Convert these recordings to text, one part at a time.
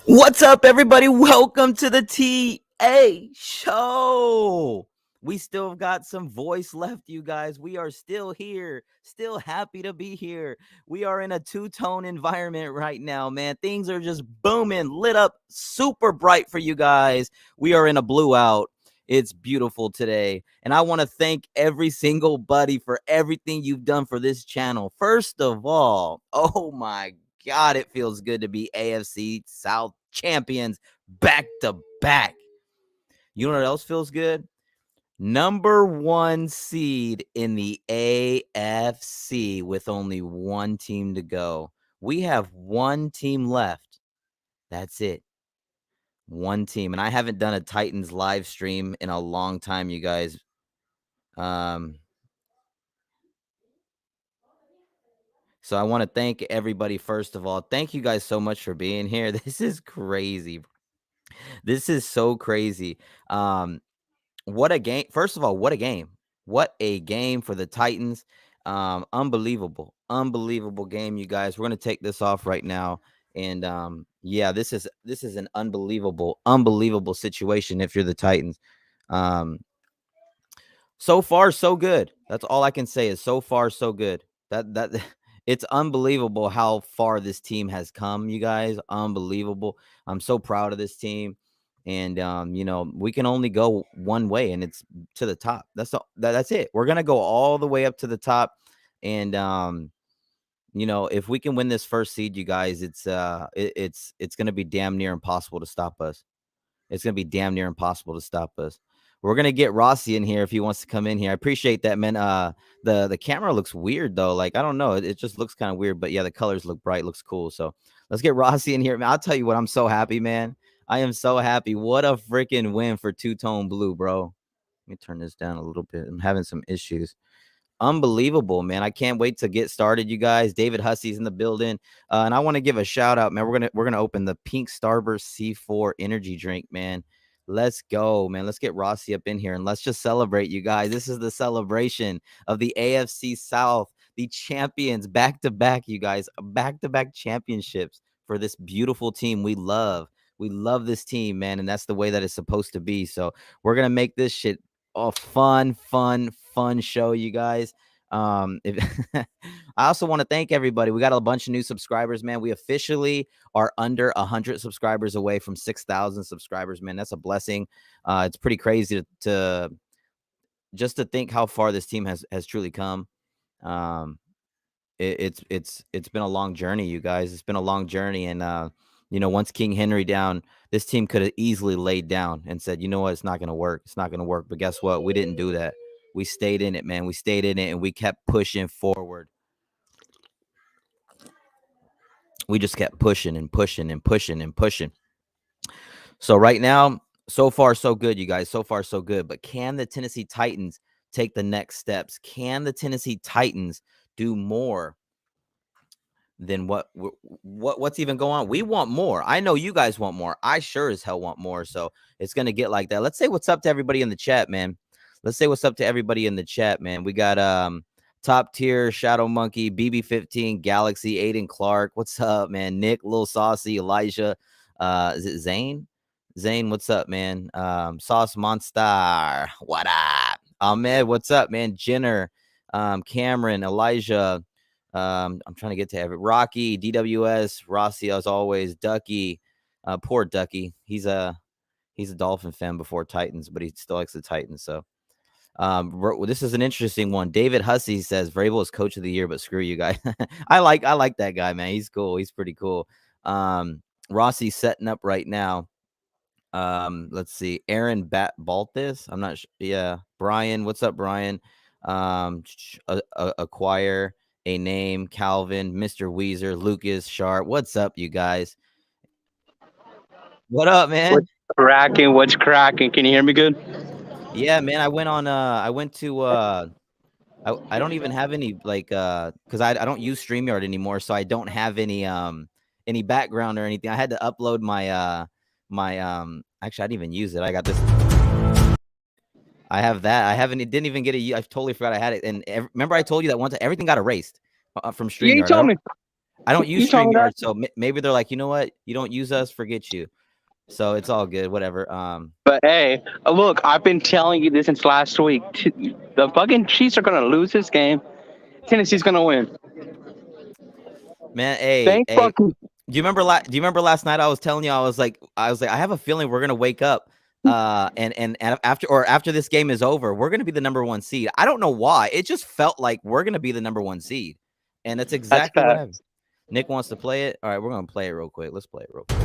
What's up, everybody? Welcome to the TA show. We still got some voice left, you guys. We are still here, still happy to be here. We are in a two-tone environment right now, man. Things are just booming, lit up, super bright for you guys. We are in a blue out. It's beautiful today. And I want to thank every single buddy for everything you've done for this channel. First of all, oh my God, it feels good to be AFC South champions back to back. You know what else feels good? Number 1 seed in the AFC with only one team to go. We have one team left. That's it. One team. And I haven't done a Titans live stream in a long time, you guys. So I want to thank everybody, first of all. Thank you guys so much for being here. This is crazy. This is so crazy. What a game. First of all, what a game. What a game for the Titans. Unbelievable game, you guys. We're going to take this off right now. And yeah, this is an unbelievable situation if you're the Titans. So far, so good. That's all I can say is so far, so good. That it's unbelievable how far this team has come, you guys. Unbelievable. I'm so proud of this team. And you know, we can only go one way, and it's to the top. That's it. We're gonna go all the way up to the top. And you know, if we can win this first seed, you guys, it's gonna be damn near impossible to stop us. It's gonna be damn near impossible to stop us. We're gonna get Rossi in here if he wants to come in here. I appreciate that, man. The camera looks weird though. Like, I don't know, it just looks kind of weird. But yeah, the colors look bright, looks cool. So let's get Rossi in here, man. I'll tell you what, I'm so happy, man. I am so happy. What a freaking win for two-tone blue, bro. Let me turn this down a little bit. I'm having some issues. Unbelievable, man. I can't wait to get started, you guys. David Hussey's in the building. And I want to give a shout out, man. We're gonna open the Pink Starburst C4 energy drink, man. Let's go, man. Let's get Rossi up in here and let's just celebrate, you guys. This is the celebration of the AFC South, the champions, back-to-back, you guys, back-to-back championships for this beautiful team we love. We love this team, man, and that's the way that it's supposed to be. So we're gonna make this shit a fun show, you guys. I also want to thank everybody. We got a bunch of new subscribers, man. We officially are under 100 subscribers away from 6,000 subscribers, man. That's a blessing. It's pretty crazy to just to think how far this team has truly come. It's been a long journey, you guys. It's been a long journey, and you know, once King Henry down, this team could have easily laid down and said, you know what, it's not going to work. It's not going to work. But guess what? We didn't do that. We stayed in it, man. We stayed in it, and we kept pushing forward. We just kept pushing and pushing and pushing and pushing. So right now, so far, so good, you guys. So far, so good. But can the Tennessee Titans take the next steps? Can the Tennessee Titans do more than what's even going on? We want more. I know you guys want more. I sure as hell want more. So it's going to get like that. Let's say what's up to everybody in the chat, man. Let's say what's up to everybody in the chat, man. We got Top Tier, Shadow Monkey, BB15, Galaxy, Aiden Clark. What's up, man? Nick, Lil Saucy, Elijah. Is it Zane? Zane, what's up, man? Sauce Monster. What up? Ahmed, what's up, man? Jenner, Cameron, Elijah. I'm trying to get to every Rocky, DWS, Rossi, as always, Ducky. Poor Ducky. He's a Dolphin fan before Titans, but he still likes the Titans. So this is an interesting one. David Hussey says Vrabel is coach of the year, but screw you guys. I like that guy, man. He's cool. He's pretty cool. Rossi's setting up right now. Let's see. Aaron Baltis. I'm not sure. Yeah. Brian. What's up, Brian? Acquire a name. Calvin, Mr. Weezer, Lucas, Sharp. What's up, you guys? What up, man? What's cracking? What's cracking? Can you hear me good? Yeah, man. I went to I don't even have any, like, because I don't use StreamYard anymore, so I don't have any background or anything. I had to upload my actually I didn't even use it. I got this. I have that. Didn't even get I totally forgot I had it. And remember I told you that once everything got erased from StreamYard. Yeah, you told me. I don't use You told me that. StreamYard, so maybe they're like, you know what? You don't use us, forget you. So it's all good, whatever. But hey, look, I've been telling you this since last week. The fucking Chiefs are gonna lose this game. Tennessee's gonna win. Man, Thank hey, fucking. do you remember last night I was telling you I was like I have a feeling we're gonna wake up and after this game is over, we're gonna be the number 1 seed. I don't know why. It just felt like we're gonna be the number 1 seed. And that's That's exactly what bad. happened. Nick wants to play it. All right, we're gonna play it real quick. Let's play it real quick.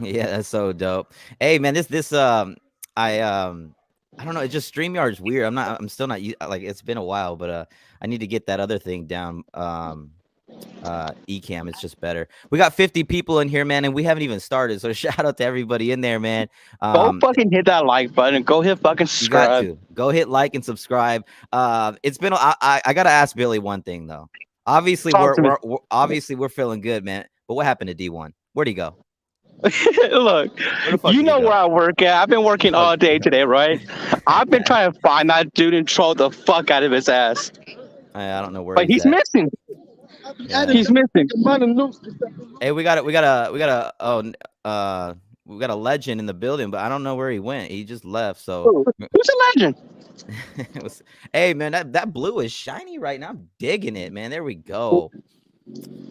Yeah, that's so dope. Hey man, I don't know, it just StreamYard is weird. I'm still not like it's been a while, but I need to get that other thing down. Ecamm, it's just better. We got 50 people in here, man, and we haven't even started. So shout out to everybody in there, man. Go fucking hit that like button. Go hit fucking subscribe. You got to go hit like and subscribe. It's been I gotta ask Billy one thing though. Obviously, we're feeling good, man. But what happened to D1? Where'd he go? Look, you know where I work at. I've been working all day today, right? I've been trying to find that dude and troll the fuck out of his ass. I don't know where. But he's missing. Yeah. He's missing. Hey, we got a legend in the building, but I don't know where he went. He just left. So who's a legend? Hey man, that blue is shiny right now. I'm digging it, man. There we go.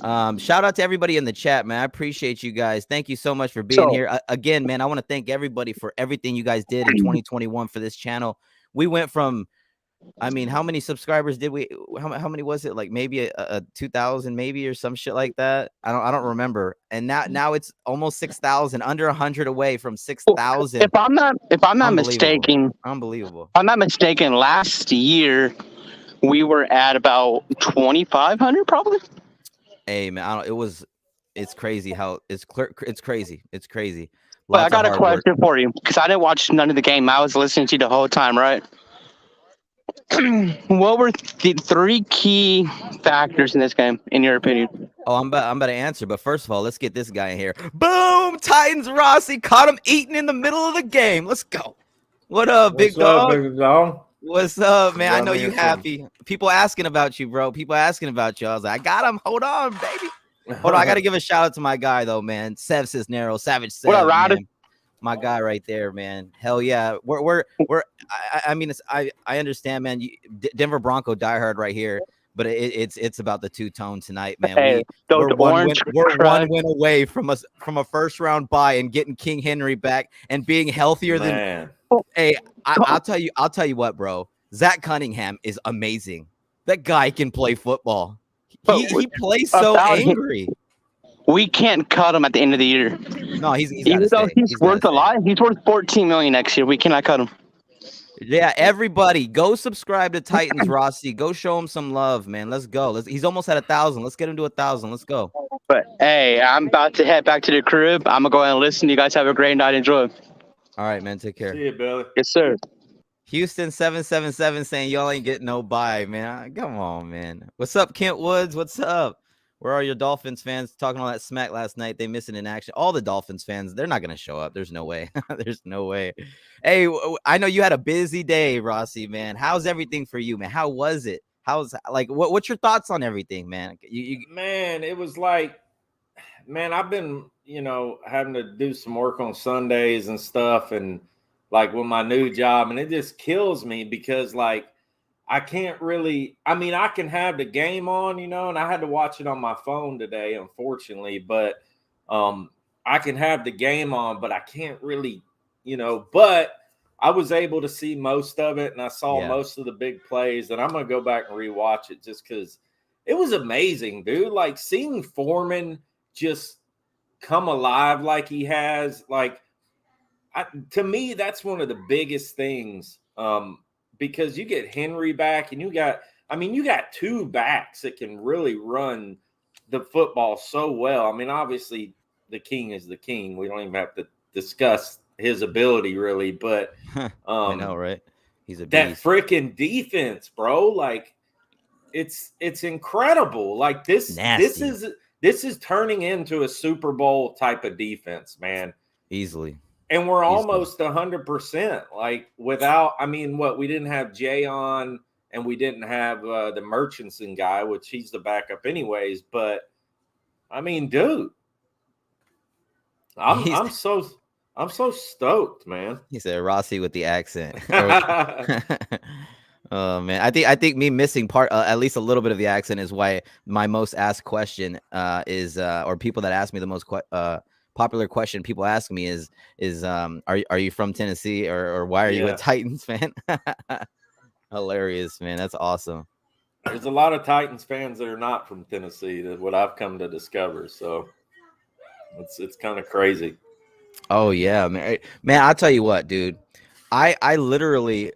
Shout out to everybody in the chat, man. I appreciate you guys. Thank you so much for being here. Again, man, I want to thank everybody for everything you guys did in 2021 for this channel. We went from, I mean, how many subscribers did we? How many was it? Like maybe a 2,000, maybe, or some shit like that. I don't remember. And now it's almost 6,000, under 100 away from 6,000. If I'm not mistaken, unbelievable. If I'm not mistaken, last year we were at about 2,500, probably. Hey man, it's crazy how it's crazy. It's crazy. But I got a question for you because I didn't watch none of the game. I was listening to you the whole time, right? What were the 3 key factors in this game, in your opinion? Oh, I'm about to answer, but first of all, let's get this guy in here. Boom! Titans Rossi caught him eating in the middle of the game. Let's go. What up, big dog? Big dog? What's up, man? I know you happy. People asking about you, bro. People asking about you. I was like, I got him. Hold on, baby. Hold on. I got to give a shout out to my guy, though, man. Sev Cisneros, Savage Sev. What up, Ryder? My guy right there, man. Hell yeah. I mean, I understand, man. Denver Bronco diehard right here, but it's about the two-tone tonight, man. Hey, we're one win away from a first round bye and getting King Henry back and being healthier than. Hey, I'll tell you what, bro. Zach Cunningham is amazing. That guy can play football. He plays so angry. We can't cut him at the end of the year. No, he's worth a lot. He's worth $14 million next year. We cannot cut him. Yeah, everybody, go subscribe to Titans Rossi. Go show him some love, man. Let's go. He's almost at 1,000. Let's get him to 1,000. Let's go. But hey, I'm about to head back to the crib. I'm gonna go ahead and listen. You guys have a great night. Enjoy. All right, man. Take care. See you, Billy. Yes, sir. Houston 777 saying y'all ain't getting no bye, man. Come on, man. What's up, Kent Woods? What's up? Where are your Dolphins fans talking all that smack last night? They missing in action. All the Dolphins fans, they're not going to show up. There's no way. There's no way. Hey, I know you had a busy day, Rossi, man. How's everything for you, man? How was it? What's your thoughts on everything, man? Man, it was like, man, I've been, having to do some work on Sundays and stuff, and like with my new job, and it just kills me because like, I can't really, I can have the game on, and I had to watch it on my phone today, unfortunately, but I can have the game on, but I can't really, but I was able to see most of it, and I saw most of the big plays, and I'm going to go back and rewatch it just because it was amazing, dude. Like seeing Foreman just come alive like he has, like, to me, that's one of the biggest things, because you get Henry back and you got 2 backs that can really run the football so well. Obviously the king is the king. We don't even have to discuss his ability really, but I know, right? He's a beast. That freaking defense, bro. Like it's incredible. Like this This is turning into a Super Bowl type of defense, man. Easily. And we're almost 100%. Like without, I mean, what, we didn't have Jay on and we didn't have the Murchison guy, which he's the backup anyways. But I mean, dude, I'm so stoked, man. He said Rossi with the accent. Oh man, I think me missing part at least a little bit of the accent is why my most asked question is or people that ask me the most popular question people ask me is are you from Tennessee or why are you a Titans fan? Hilarious, man. That's awesome. There's a lot of Titans fans that are not from Tennessee, that what I've come to discover. So it's kind of crazy. Oh yeah, man. I'll tell you what, dude. I literally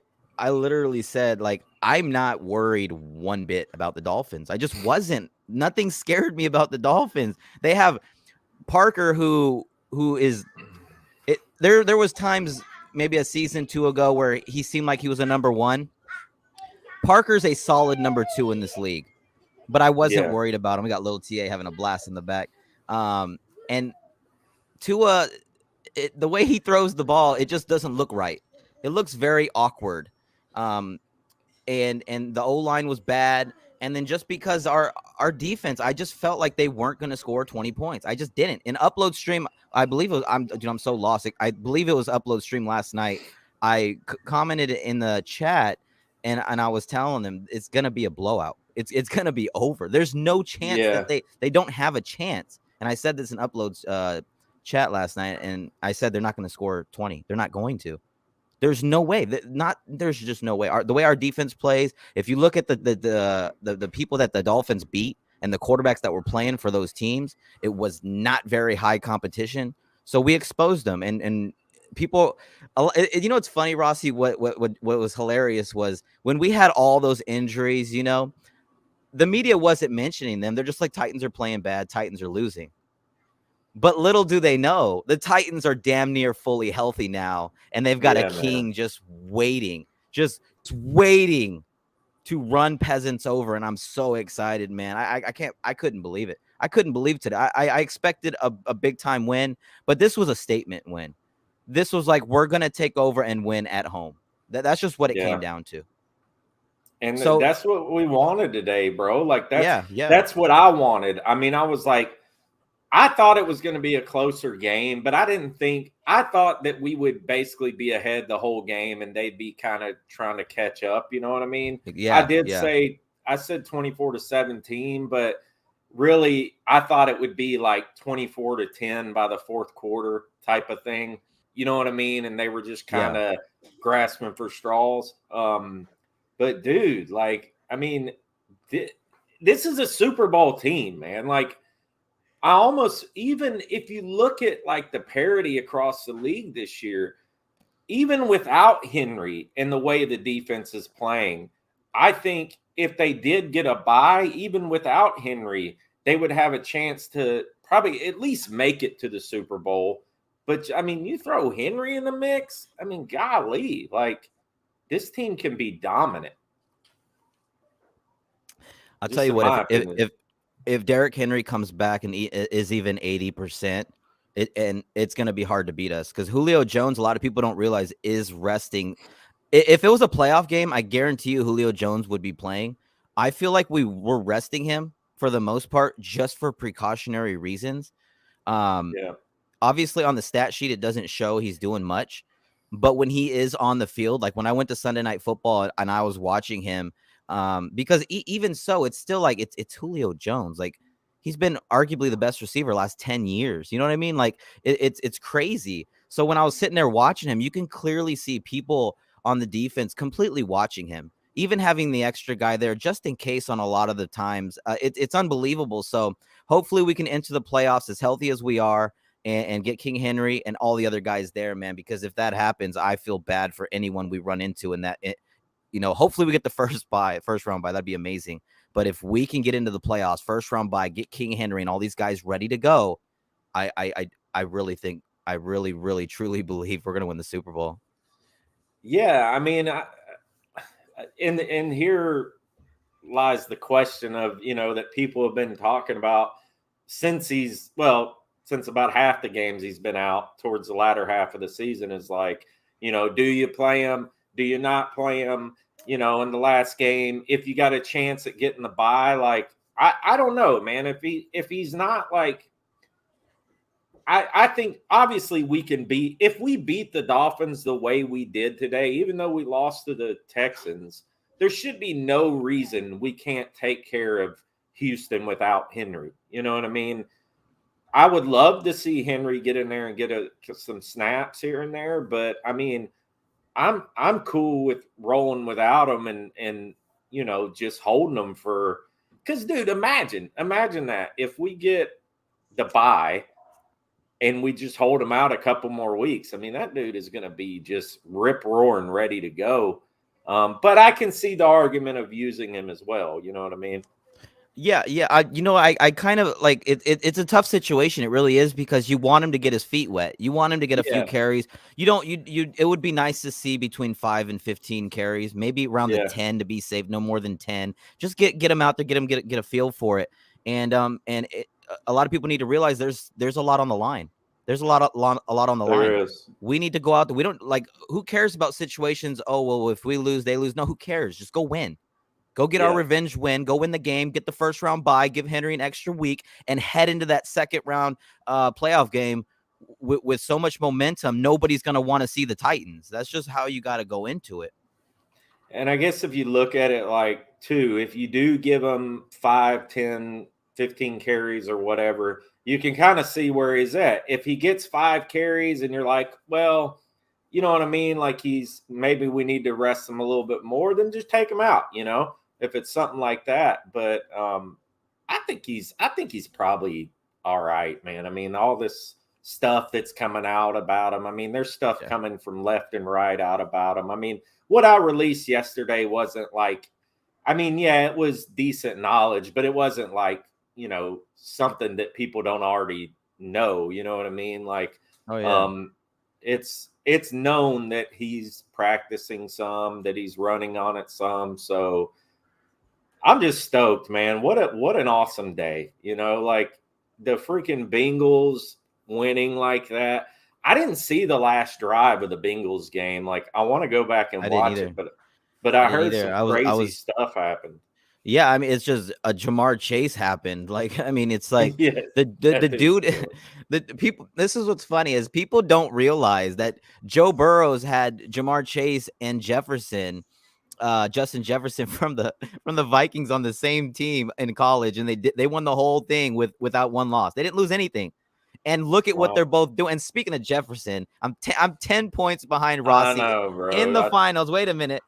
said, like, I'm not worried one bit about the Dolphins. I just wasn't. Nothing scared me about the Dolphins. They have Parker who is it. There was times maybe a season 2 ago where he seemed like he was a number 1. Parker's a solid number 2 in this league, but I wasn't worried about him. We got little TA having a blast in the back. And Tua, the way he throws the ball, it just doesn't look right. It looks very awkward. And the O-line was bad. And then just because our defense, I just felt like they weren't going to score 20 points. I just didn't. In Upload Stream, I believe it was, I'm so lost. I believe it was Upload Stream last night. I commented in the chat and I was telling them it's going to be a blowout. It's going to be over. There's no chance that they don't have a chance. And I said this in Upload's chat last night, and I said they're not going to score 20. They're not going to. There's no way. There's just no way. The way our defense plays, if you look at the people that the Dolphins beat and the quarterbacks that were playing for those teams, it was not very high competition. So we exposed them, and people, you know, it's funny, Rossi. What was hilarious was when we had all those injuries. You know, the media wasn't mentioning them. They're just like, Titans are playing bad. Titans are losing. But little do they know, the Titans are damn near fully healthy now, and they've got a king just waiting to run peasants over. And I'm so excited, man. I couldn't believe it. I couldn't believe today. I expected a big time win, but this was a statement win. This was like, we're gonna take over and win at home. That's just what it came down to. And so that's what we wanted today, bro. Like that's what I wanted. I mean, I was like, I thought it was going to be a closer game, but I thought that we would basically be ahead the whole game and they'd be kind of trying to catch up. You know what I mean? Yeah. I said 24-17, but really I thought it would be like 24-10 by the fourth quarter type of thing. You know what I mean? And they were just kind of grasping for straws. But dude, like, I mean, this is a Super Bowl team, man. Like, I almost, even if you look at like the parity across the league this year, even without Henry and the way the defense is playing, I think if they did get a bye, even without Henry, they would have a chance to probably at least make it to the Super Bowl. But I mean, you throw Henry in the mix, I mean, golly, like this team can be dominant. I'll tell you what, if Derrick Henry comes back and is even 80%, it's going to be hard to beat us, because Julio Jones, a lot of people don't realize, is resting. If it was a playoff game, I guarantee you Julio Jones would be playing. I feel like we were resting him for the most part just for precautionary reasons. Obviously on the stat sheet, it doesn't show he's doing much, but when he is on the field, like when I went to Sunday Night Football and I was watching him, because even so, it's still like it's Julio Jones. Like, he's been arguably the best receiver last 10 years. You know what I mean? Like, it's crazy. So when I was sitting there watching him, you can clearly see people on the defense completely watching him, even having the extra guy there just in case on a lot of the times. It's unbelievable. So hopefully we can enter the playoffs as healthy as we are and get King Henry and all the other guys there, man, because if that happens, I feel bad for anyone we run into in that. You know, hopefully we get the first round bye. That'd be amazing. But if we can get into the playoffs, first round bye, get King Henry and all these guys ready to go, I really think, I really, really, truly believe we're going to win the Super Bowl. Yeah, I mean, and here lies the question of, you know, that people have been talking about since about half the games he's been out towards the latter half of the season is like, do you play him? Do you not play him? In the last game, if you got a chance at getting the bye, like I don't know, man. If he's not like, I think obviously if we beat the Dolphins the way we did today, even though we lost to the Texans, there should be no reason we can't take care of Houston without Henry. You know what I mean? I would love to see Henry get in there and get some snaps here and there, but I mean, I'm cool with rolling without him and just holding them because dude, imagine that if we get the bye and we just hold him out a couple more weeks. I mean, that dude is going to be just rip roaring ready to go. But I can see the argument of using him as well. You know what I mean? Yeah. I kind of like it. It's a tough situation. It really is, because you want him to get his feet wet. You want him to get a few carries. You don't. It would be nice to see between 5 and 15 carries, maybe around the 10 to be safe. No more than 10. Just get him out there. Get a feel for it. And a lot of people need to realize there's a lot on the line. There's a lot on the line. Is. We need to go out there. We don't like. Who cares about situations? Oh well, if we lose, they lose. No, who cares? Just go win. Go get our revenge win. Go win the game. Get the first round bye. Give Henry an extra week and head into that second round playoff game with so much momentum. Nobody's going to want to see the Titans. That's just how you got to go into it. And I guess if you look at it like too, if you do give him 5, 10, 15 carries or whatever, you can kind of see where he's at. If he gets 5 carries and you're like, well, you know what I mean? Like maybe we need to rest him a little bit more, then just take him out, if it's something like that. But I think he's probably all right, man. I mean, all this stuff that's coming out about him. I mean, there's stuff coming from left and right out about him. I mean, what I released yesterday wasn't like, I mean, yeah, it was decent knowledge, but it wasn't like, something that people don't already know. You know what I mean? Like, it's known that he's practicing some, that he's running on it some. So I'm just stoked, man. What an awesome day. Like the freaking Bengals winning like that. I didn't see the last drive of the Bengals game. Like I want to go back and watch it, but I heard some crazy stuff happened. Yeah, I mean, it's just a Jamar Chase happened. Like, I mean, it's like the dude, the people. This is what's funny is people don't realize that Joe Burrows had Jamar Chase and Justin Jefferson from the Vikings on the same team in college, and they won the whole thing without one loss. They didn't lose anything. And look at what they're both doing. And speaking of Jefferson, I'm 10 points behind Rossi in the finals. Wait a minute.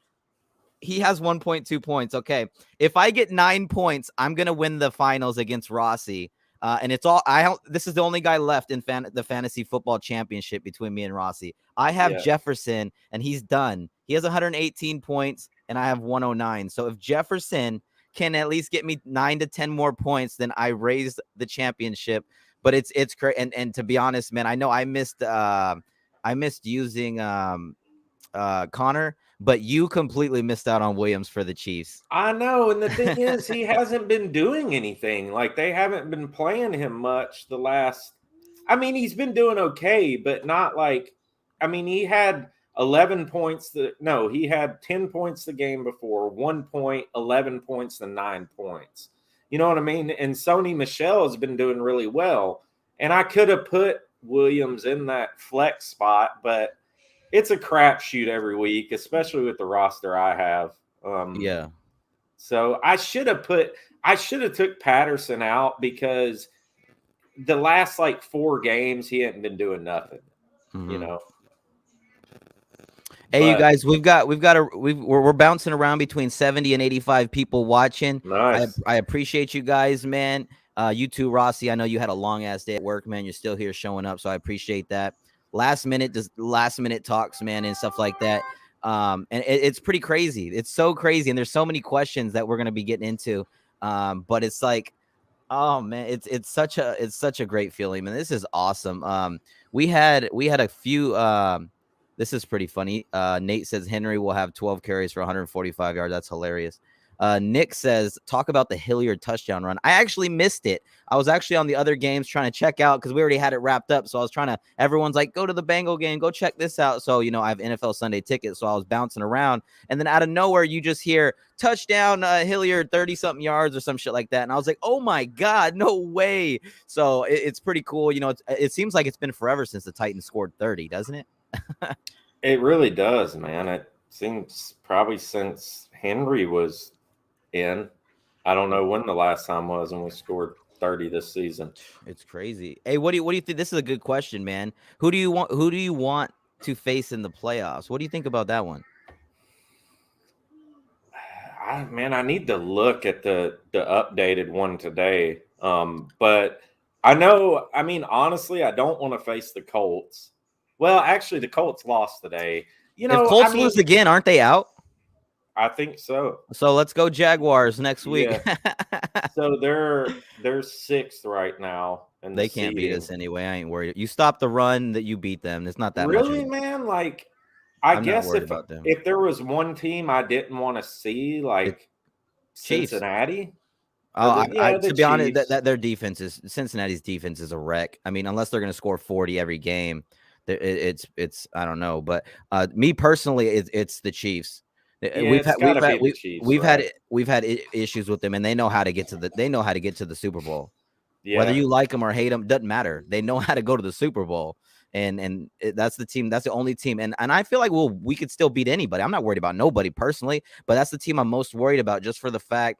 He has 1.2 points. Okay. If I get 9 points, I'm going to win the finals against Rossi. And it's all this is the only guy left in the fantasy football championship between me and Rossi. I have Jefferson and he's done. He has 118 points and I have 109. So if Jefferson can at least get me 9 to 10 more points, then I raised the championship. But it's great. And to be honest, man, I know I missed using Connor, but you completely missed out on Williams for the Chiefs. I know. And the thing is, he hasn't been doing anything. Like they haven't been playing him much the last. I mean, he's been doing okay, but not like, I mean, he had 11 points. He had 10 points the game before, 1 point, 11 points, and 9 points. You know what I mean? And Sony Michel has been doing really well. And I could have put Williams in that flex spot, but it's a crapshoot every week, especially with the roster I have. So I should have took Patterson out because the last like 4 games he hadn't been doing nothing. Hey, you guys, we're bouncing around between 70 and 85 people watching. Nice. I appreciate you guys, man. You too, Rossi. I know you had a long ass day at work, man. You're still here showing up, so I appreciate that. Last minute talks, man, and stuff like that. And it's pretty crazy. It's so crazy, and there's so many questions that we're gonna be getting into. But it's like, oh man, it's such a great feeling, man. This is awesome. We had a few. This is pretty funny. Nate says Henry will have 12 carries for 145 yards. That's hilarious. Nick says, talk about the Hilliard touchdown run. I actually missed it. I was actually on the other games trying to check out because we already had it wrapped up. So I was trying to, everyone's like, go to the Bengal game, go check this out. So, I have NFL Sunday tickets. So I was bouncing around. And then out of nowhere, you just hear touchdown Hilliard, 30-something yards or some shit like that. And I was like, oh my God, no way. So it's pretty cool. It seems like it's been forever since the Titans scored 30, doesn't it? It really does, man. It seems probably since Henry was in. I don't know when the last time was when we scored 30 this season. It's crazy. Hey, what do you think? This is a good question, man. Who do you want to face in the playoffs? What do you think about that one? I need to look at the updated one today. But honestly, I don't want to face the Colts. Well, actually, the Colts lost today. If Colts lose again, aren't they out? I think so. So let's go Jaguars next week. Yeah. So they're 6th right now, and they can't beat us anyway. I ain't worried. You stop the run, that you beat them. It's not that really, much. man. Like, I guess if there was one team I didn't want to see, like Cincinnati. To be honest, that their defense is Cincinnati's defense is a wreck. I mean, unless they're going to score 40 every game, it's I don't know. But me personally, it's the Chiefs. We've had issues with them, and they know how to get to the Super Bowl. Yeah. Whether you like them or hate them, doesn't matter. They know how to go to the Super Bowl, and that's the team. That's the only team, and I feel like we could still beat anybody. I'm not worried about nobody personally, but that's the team I'm most worried about, just for the fact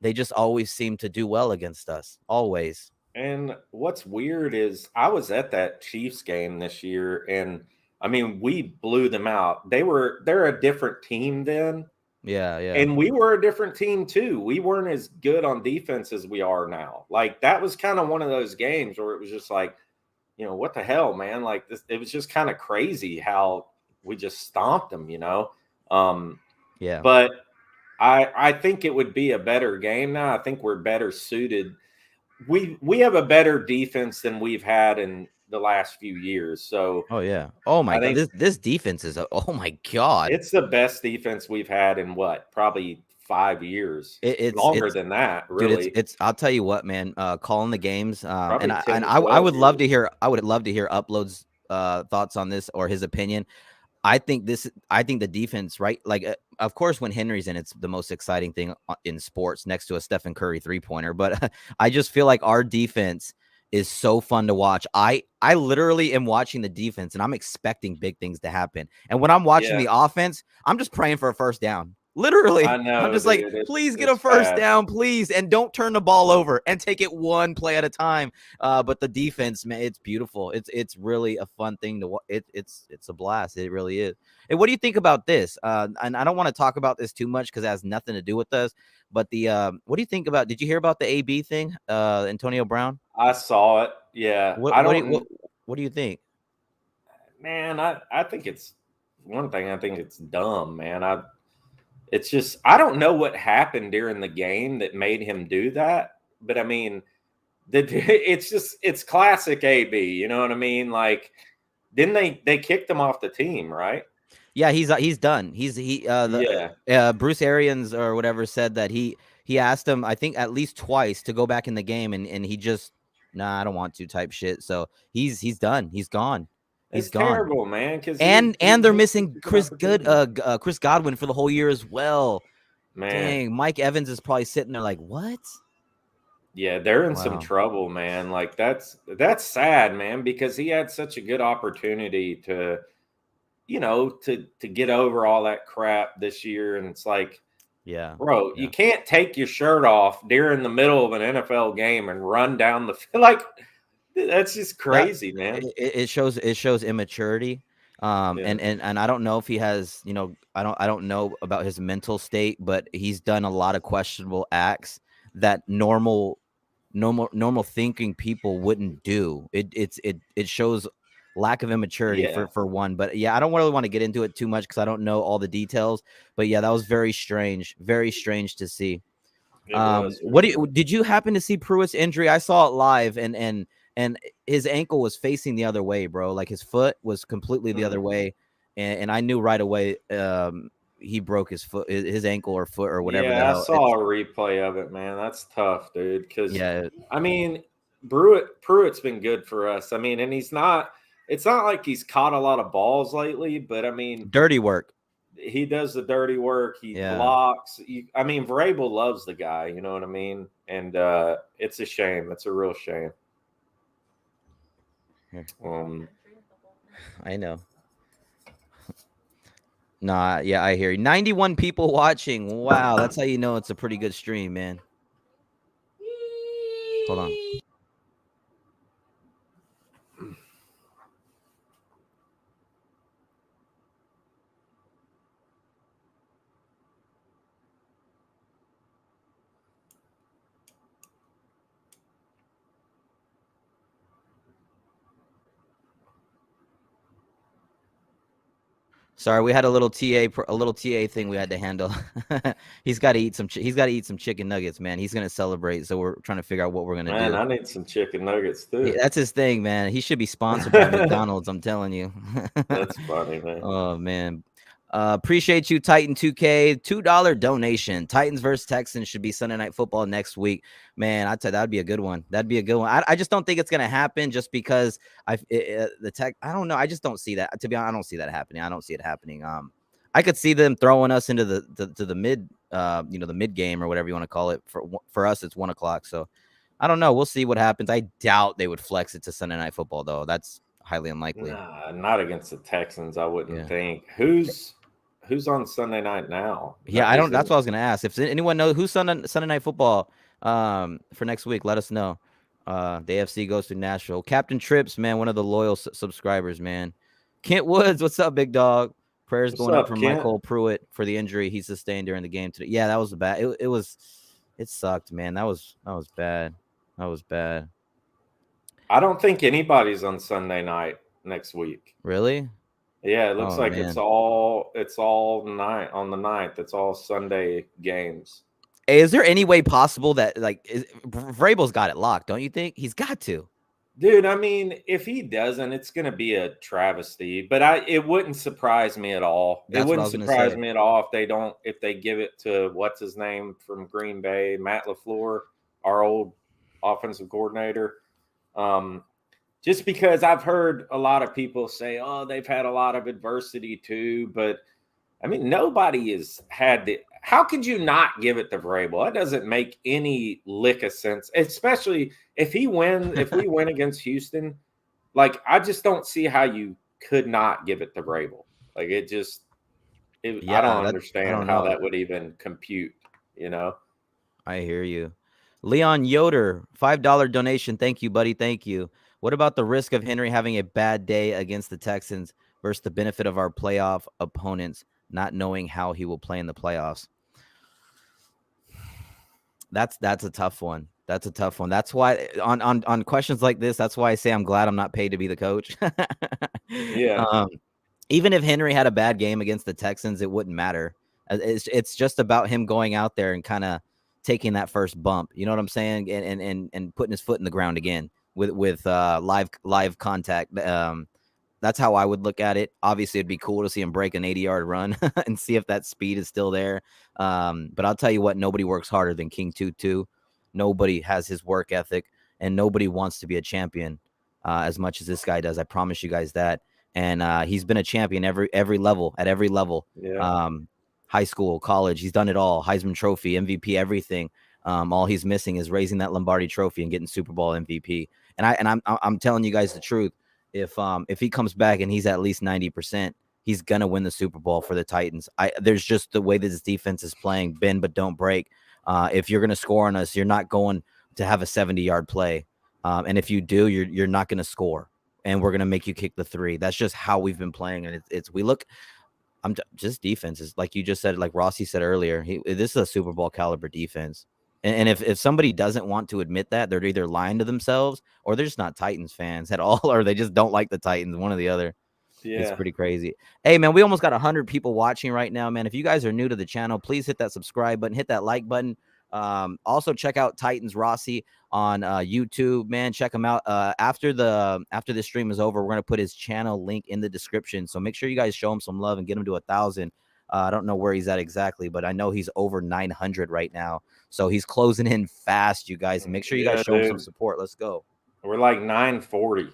they just always seem to do well against us, always. And what's weird is I was at that Chiefs game this year, and I mean, we blew them out. They're a different team then. Yeah. And we were a different team too. We weren't as good on defense as we are now. Like, that was kind of one of those games where it was just like, what the hell, man? Like, it was just kind of crazy how we just stomped them, Yeah. But I think it would be a better game now. I think we're better suited. We have a better defense than we've had in the last few years. So oh my God, this defense is oh my God, it's the best defense we've had in probably 5 years. It's longer than that, really. Dude, it's I'll tell you what, man, calling the games, and I would love to hear Upload's thoughts on this, or his opinion. I think the defense, right? Like, of course, when Henry's in, it's the most exciting thing in sports, next to a Stephen Curry 3-pointer. But I just feel like our defense is so fun to watch. I literally am watching the defense, and I'm expecting big things to happen. And when I'm watching the offense, I'm just praying for a first down. Literally, I know, I'm just like, please get a first down, please, and don't turn the ball over, and take it one play at a time. But the defense, man, it's beautiful. It's really a fun thing to watch. It's a blast. It really is. And what do you think about this? And I don't want to talk about this too much because it has nothing to do with us. But what do you think about? Did you hear about the AB thing, Antonio Brown? I saw it. Yeah. What do you think? Man, I think it's one thing. I think it's dumb, man. It's just, I don't know what happened during the game that made him do that. But I mean, it's classic AB. You know what I mean? Like, didn't they kicked him off the team, right? Yeah, he's done. Bruce Arians or whatever said that he asked him, I think, at least twice to go back in the game, and he just, nah, I don't want to type shit. So he's done. He's gone. He's gone. Terrible, man. And they're missing Chris Godwin for the whole year as well. Man, dang, Mike Evans is probably sitting there like, what? Yeah, they're in some trouble, man. Like, that's sad, man, because he had such a good opportunity to, to get over all that crap this year. And it's like, bro, you can't take your shirt off during the middle of an NFL game and run down the field. Like, that's just crazy, man. It shows immaturity. And I don't know if he has, I don't know about his mental state, but he's done a lot of questionable acts that normal thinking people wouldn't do. It shows lack of immaturity for one. But I don't really want to get into it too much because I don't know all the details. But that was very strange to see. Did you happen to see Pruitt's injury? I saw it live, and his ankle was facing the other way, bro. Like, his foot was completely the other way, and I knew right away he broke his foot, his ankle or foot or whatever the Yeah, I hell. saw a replay of it, man. That's tough, dude. Because Yeah, I mean, Pruitt's been good for us. I mean, and it's not like he's caught a lot of balls lately, but I mean, dirty work. he does the dirty work. He blocks. I mean, Vrabel loves the guy. You know what I mean? And it's a shame. It's a real shame. I know. Nah, yeah, I hear you. 91 people watching. Wow, that's how you know it's a pretty good stream, man. Hold on. Sorry, we had a little TA thing we had to handle. He's got to eat some chicken nuggets, man. He's gonna celebrate, so we're trying to figure out what we're gonna do. Man, I need some chicken nuggets too. Yeah, that's his thing, man. He should be sponsored by McDonald's. I'm telling you. That's funny, man. Oh man. Appreciate you, Titan 2K. $2 donation. Titans versus Texans should be Sunday Night Football next week. Man, I'd say that'd be a good one. That'd be a good one. I just don't think it's gonna happen just because I don't know. I just don't see that. To be honest, I don't see that happening. I don't see it happening. I could see them throwing us into the mid, the mid game or whatever you want to call it. For us, it's 1 o'clock. So I don't know. We'll see what happens. I doubt they would flex it to Sunday Night Football though. That's highly unlikely. Nah, not against the Texans. I wouldn't think. Who's on Sunday night now? Yeah, I don't. That's what I was gonna ask. If anyone knows who's Sunday Night Football for next week, let us know. The AFC goes to Nashville. Captain Trips, man, one of the loyal subscribers, man. Kent Woods, what's up, big dog? Prayers going up for Michael Pruitt for the injury he sustained during the game today. Yeah, that was bad. It sucked, man. That was bad. That was bad. I don't think anybody's on Sunday night next week. Really? Yeah, it looks like it's all night on the 9th. It's all Sunday games. Hey, is there any way possible that Vrabel's got it locked? Don't you think he's got to? Dude, I mean, if he doesn't, it's going to be a travesty. But it wouldn't surprise me at all. It wouldn't surprise me at all if they give it to what's his name from Green Bay, Matt LaFleur, our old offensive coordinator. Just because I've heard a lot of people say, oh, they've had a lot of adversity too. But, I mean, nobody has had the – how could you not give it to Vrabel? That doesn't make any lick of sense, especially if we win against Houston. Like, I just don't see how you could not give it to Vrabel. Like, I don't understand how that would even compute, you know? I hear you. Leon Yoder, $5 donation. Thank you, buddy. Thank you. What about the risk of Henry having a bad day against the Texans versus the benefit of our playoff opponents not knowing how he will play in the playoffs? That's a tough one. That's a tough one. That's why on questions like this, that's why I say I'm glad I'm not paid to be the coach. Yeah. Even if Henry had a bad game against the Texans, it wouldn't matter. It's just about him going out there and kind of taking that first bump. You know what I'm saying? And putting his foot in the ground again with live contact. That's how I would look at it. Obviously, it'd be cool to see him break an 80-yard run and see if that speed is still there. But I'll tell you what, nobody works harder than King Tutu. Nobody has his work ethic, and nobody wants to be a champion as much as this guy does. I promise you guys that. And he's been a champion at every level. Yeah. High school, college, he's done it all. Heisman Trophy, MVP, everything. All he's missing is raising that Lombardi Trophy and getting Super Bowl MVP. And I'm telling you guys the truth. If he comes back and he's at least 90%, he's gonna win the Super Bowl for the Titans. There's just the way that this defense is playing, bend but don't break. If you're gonna score on us, you're not going to have a 70-yard play, and if you do, you're not gonna score, and we're gonna make you kick the 3. That's just how we've been playing, and I'm just defenses, like you just said, like Rossi said earlier. This is a Super Bowl caliber defense. And if somebody doesn't want to admit that, they're either lying to themselves or they're just not Titans fans at all, or they just don't like the Titans, one or the other. Yeah. It's pretty crazy. Hey, man, we almost got 100 people watching right now, man. If you guys are new to the channel, please hit that subscribe button, hit that like button. Also, check out Titans Rossi on YouTube, man. Check him out. After this stream is over, we're going to put his channel link in the description. So make sure you guys show him some love and get him to 1,000. I don't know where he's at exactly, but I know he's over 900 right now. So he's closing in fast, you guys. And make sure you guys show him some support. Let's go. We're like 940.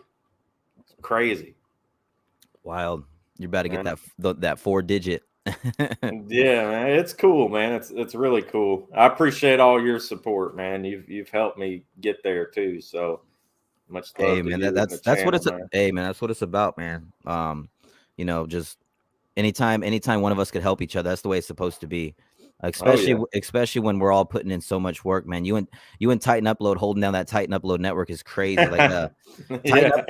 It's crazy. Wild. You're about to get that 4-digit. Yeah, man, it's cool, man. It's really cool. I appreciate all your support, man. You've helped me get there too. So much love. Hey, man, that's what it's. Hey, man, that's what it's about, man. Just anytime one of us could help each other. That's the way it's supposed to be. Especially when we're all putting in so much work, man. You and Titan Upload holding down that Titan Upload network is crazy. Like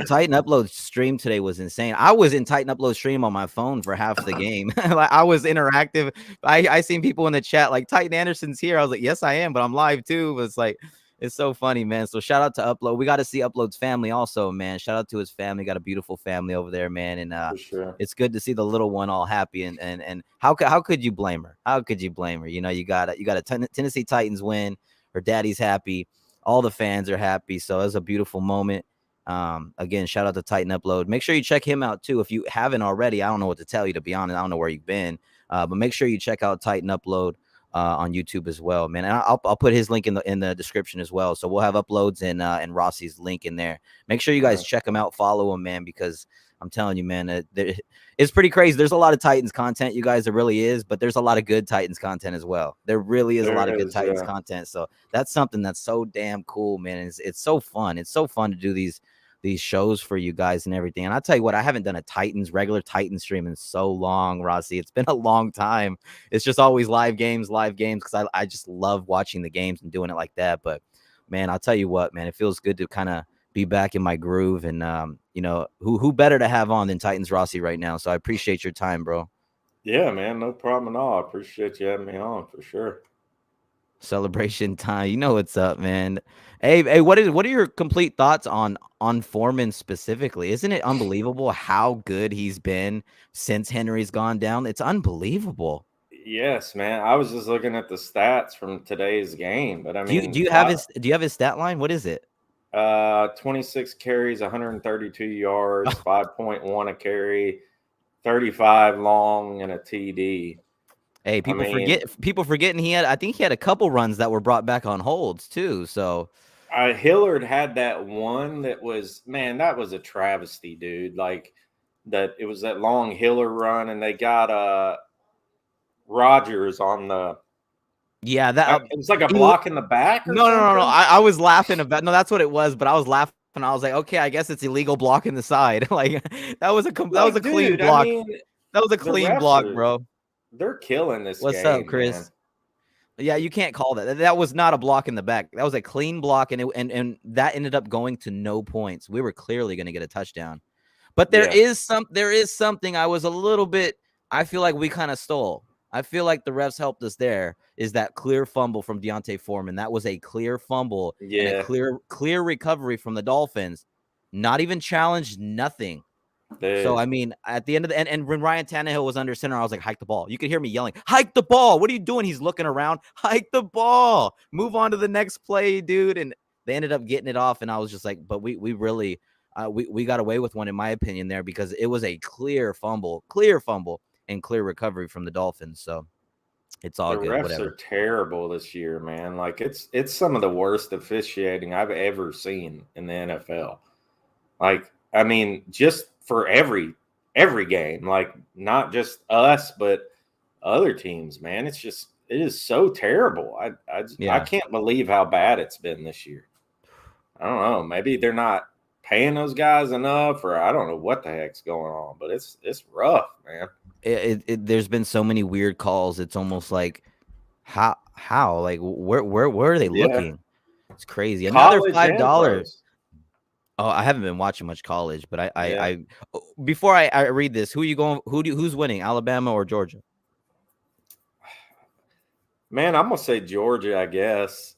Titan Upload stream today was insane. I was in Titan Upload stream on my phone for half the game. Like I was interactive. I seen people in the chat like Titan Anderson's here. I was like, yes, I am, but I'm live too. But it's like it's so funny, man. So shout out to Upload. We got to see Upload's family also, man. Shout out to his family. Got a beautiful family over there, man. And it's good to see the little one all happy. And how could you blame her? How could you blame her? You know, you got a Tennessee Titans win. Her daddy's happy. All the fans are happy. So it's a beautiful moment. Again, shout out to Titan Upload. Make sure you check him out too. If you haven't already, I don't know what to tell you, to be honest. I don't know where you've been. But make sure you check out Titan Upload on YouTube as well, man. And I'll put his link in the description as well. So we'll have Uploads and Rossi's link in there. Make sure you guys check him out, follow him, man, because I'm telling you, man, it's pretty crazy. There's a lot of Titans content, you guys. There really is, but there's a lot of good Titans content as well. There really is a lot of good Titans content. So that's something that's so damn cool, man. It's so fun. It's so fun to do these shows for you guys and everything. And I'll tell you what, I haven't done a regular Titans stream in so long, Rossi. It's been a long time. It's just always live games, because I just love watching the games and doing it like that. But man, I'll tell you what, man, it feels good to kind of be back in my groove. And who better to have on than Titans Rossi right now? So I appreciate your time, bro. Yeah, man, no problem at all. I appreciate you having me on for sure. Celebration time. You know what's up, man. Hey, what are your complete thoughts on Foreman specifically? Isn't it unbelievable how good he's been since Henry's gone down? It's unbelievable. Yes, man. I was just looking at the stats from today's game, but I mean, do you have his stat line? What is it? 26 carries, 132 yards, 5.1 a carry, 35 long, and a TD. Hey, people forgetting I think he had a couple runs that were brought back on holds too. So Hillard had that one that was a travesty, dude. Like that, it was that long Hillard run, and they got Rodgers on the. Yeah, that it was like a block in the back. No. I was laughing about. No, that's what it was. But I was laughing. I was like, okay, I guess it's illegal block in the side. Like that was a clean block. That was a clean block, bro. They're killing this. What's up, Chris? Man. Yeah, you can't call that. That was not a block in the back. That was a clean block, and that ended up going to no points. We were clearly going to get a touchdown. But there is something I was a little bit. I feel like we kind of stole. I feel like the refs helped us there. Is that clear fumble from D'Onta Foreman? That was a clear fumble and a clear recovery from the Dolphins. Not even challenged, nothing. Dude. So, I mean, at the end of and when Ryan Tannehill was under center, I was like, hike the ball. You could hear me yelling, hike the ball. What are you doing? He's looking around. Hike the ball. Move on to the next play, dude. And they ended up getting it off. And I was just like, but we really we got away with one, in my opinion, there, because it was a clear fumble and clear recovery from the Dolphins. So it's all good. The refs whatever. Are terrible this year, man. Like it's some of the worst officiating I've ever seen in the NFL. Like, I mean, just for every game, like not just us, but other teams, man. It is so terrible. I can't believe how bad it's been this year. I don't know. Maybe they're not paying those guys enough, or I don't know what the heck's going on, but it's rough, man. There's been so many weird calls. It's almost like how like where are they looking? It's crazy. Another $5. Oh, I haven't been watching much college, but I before I read this, who's winning, Alabama or Georgia? Man, I'm gonna say Georgia, I guess.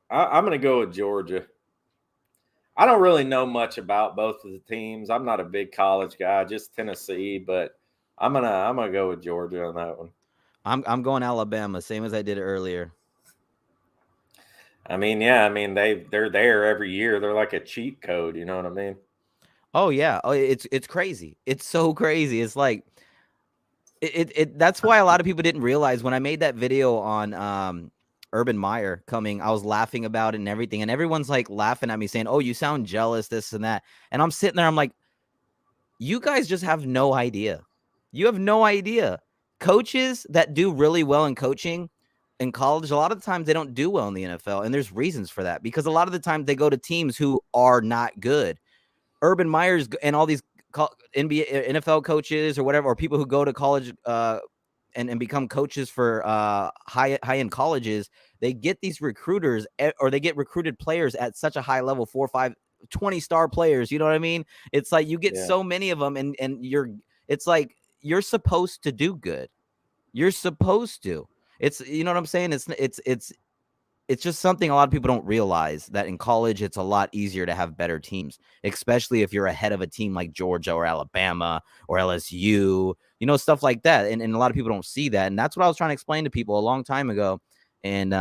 I'm gonna go with Georgia. I don't really know much about both of the teams. I'm not a big college guy, just Tennessee, but I'm gonna go with Georgia on that one. I'm going Alabama, same as I did earlier. I mean, they're there every year. They're like a cheat code, you know what I mean? Oh yeah. Oh, it's crazy. It's so crazy. It's like That's why a lot of people didn't realize when I made that video on Urban Meyer coming, I was laughing about it and everything, and everyone's like laughing at me saying, "Oh, you sound jealous, this and that," and I'm sitting there, I'm like, you guys just have no idea. You have no idea. Coaches that do really well in coaching in college, a lot of the times they don't do well in the NFL, and there's reasons for that because a lot of the times they go to teams who are not good. Urban Meyer's and all these NBA, NFL coaches or whatever, or people who go to college and become coaches for high end colleges, they get these recruiters or they get recruited players at such a high level, 4, 5, 20-star players. You know what I mean? It's like you get so many of them, and it's like you're supposed to do good. You're supposed to. It's, you know what I'm saying? It's just something a lot of people don't realize, that in college, it's a lot easier to have better teams, especially if you're ahead of a team like Georgia or Alabama or LSU, stuff like that. And a lot of people don't see that. And that's what I was trying to explain to people a long time ago. And,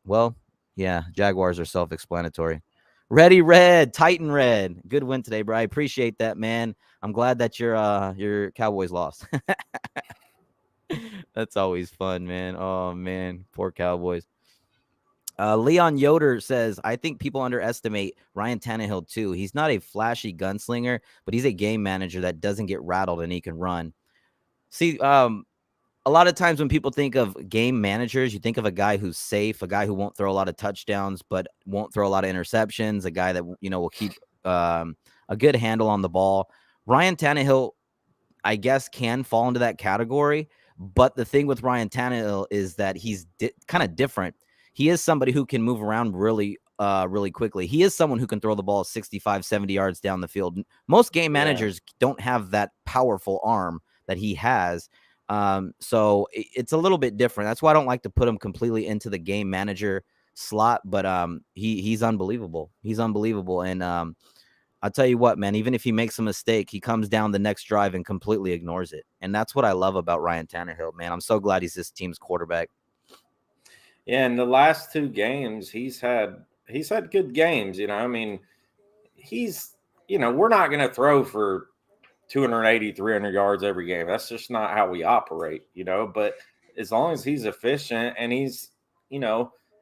well, yeah, Jaguars are self-explanatory. Ready Red, Titan Red. Good win today, bro. I appreciate that, man. I'm glad that your Cowboys lost. That's always fun, man. Oh, man. Poor Cowboys. Leon Yoder says, I think people underestimate Ryan Tannehill too. He's not a flashy gunslinger, but he's a game manager that doesn't get rattled and he can run. See, a lot of times when people think of game managers, you think of a guy who's safe, a guy who won't throw a lot of touchdowns, but won't throw a lot of interceptions, a guy that, will keep a good handle on the ball. Ryan Tannehill, I guess, can fall into that category. But the thing with Ryan Tannehill is that he's kind of different. He is somebody who can move around really quickly. He is someone who can throw the ball 65, 70 yards down the field. Most game managers don't have that powerful arm that he has. So it's a little bit different. That's why I don't like to put him completely into the game manager slot. But he's unbelievable. He's unbelievable. And I'll tell you what, man, even if he makes a mistake, he comes down the next drive and completely ignores it. And that's what I love about Ryan Tannehill, man. I'm so glad he's this team's quarterback. Yeah, in the last 2 games, he's had good games. I mean, he's, we're not going to throw for 280, 300 yards every game. That's just not how we operate, But as long as he's efficient and he's,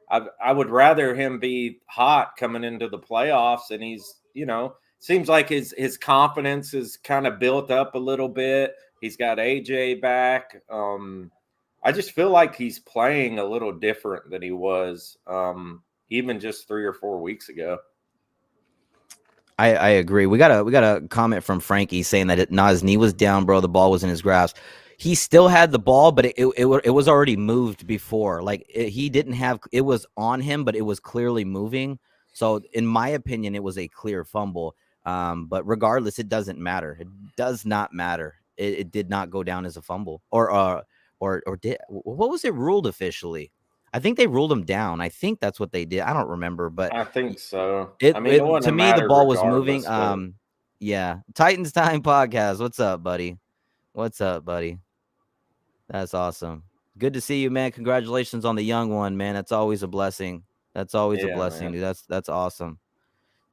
I would rather him be hot coming into the playoffs, and he's, seems like his confidence is kind of built up a little bit. He's got AJ back. I just feel like he's playing a little different than he was even just 3 or 4 weeks ago. I agree. We got a comment from Frankie saying that his knee was down, bro. The ball was in his grasp. He still had the ball, but it was already moved before. Like he didn't have it was on him, but it was clearly moving. So in my opinion, it was a clear fumble. But regardless, it doesn't matter. It does not matter. It did not go down as a fumble, or did what was it ruled officially? I think they ruled him down. I think that's what they did. I don't remember, but I think so. To me, the ball was moving. Yeah. Titans Time Podcast. What's up, buddy? What's up, buddy? That's awesome. Good to see you, man. Congratulations on the young one, man. That's always a blessing. That's always a blessing, man. Dude. That's awesome.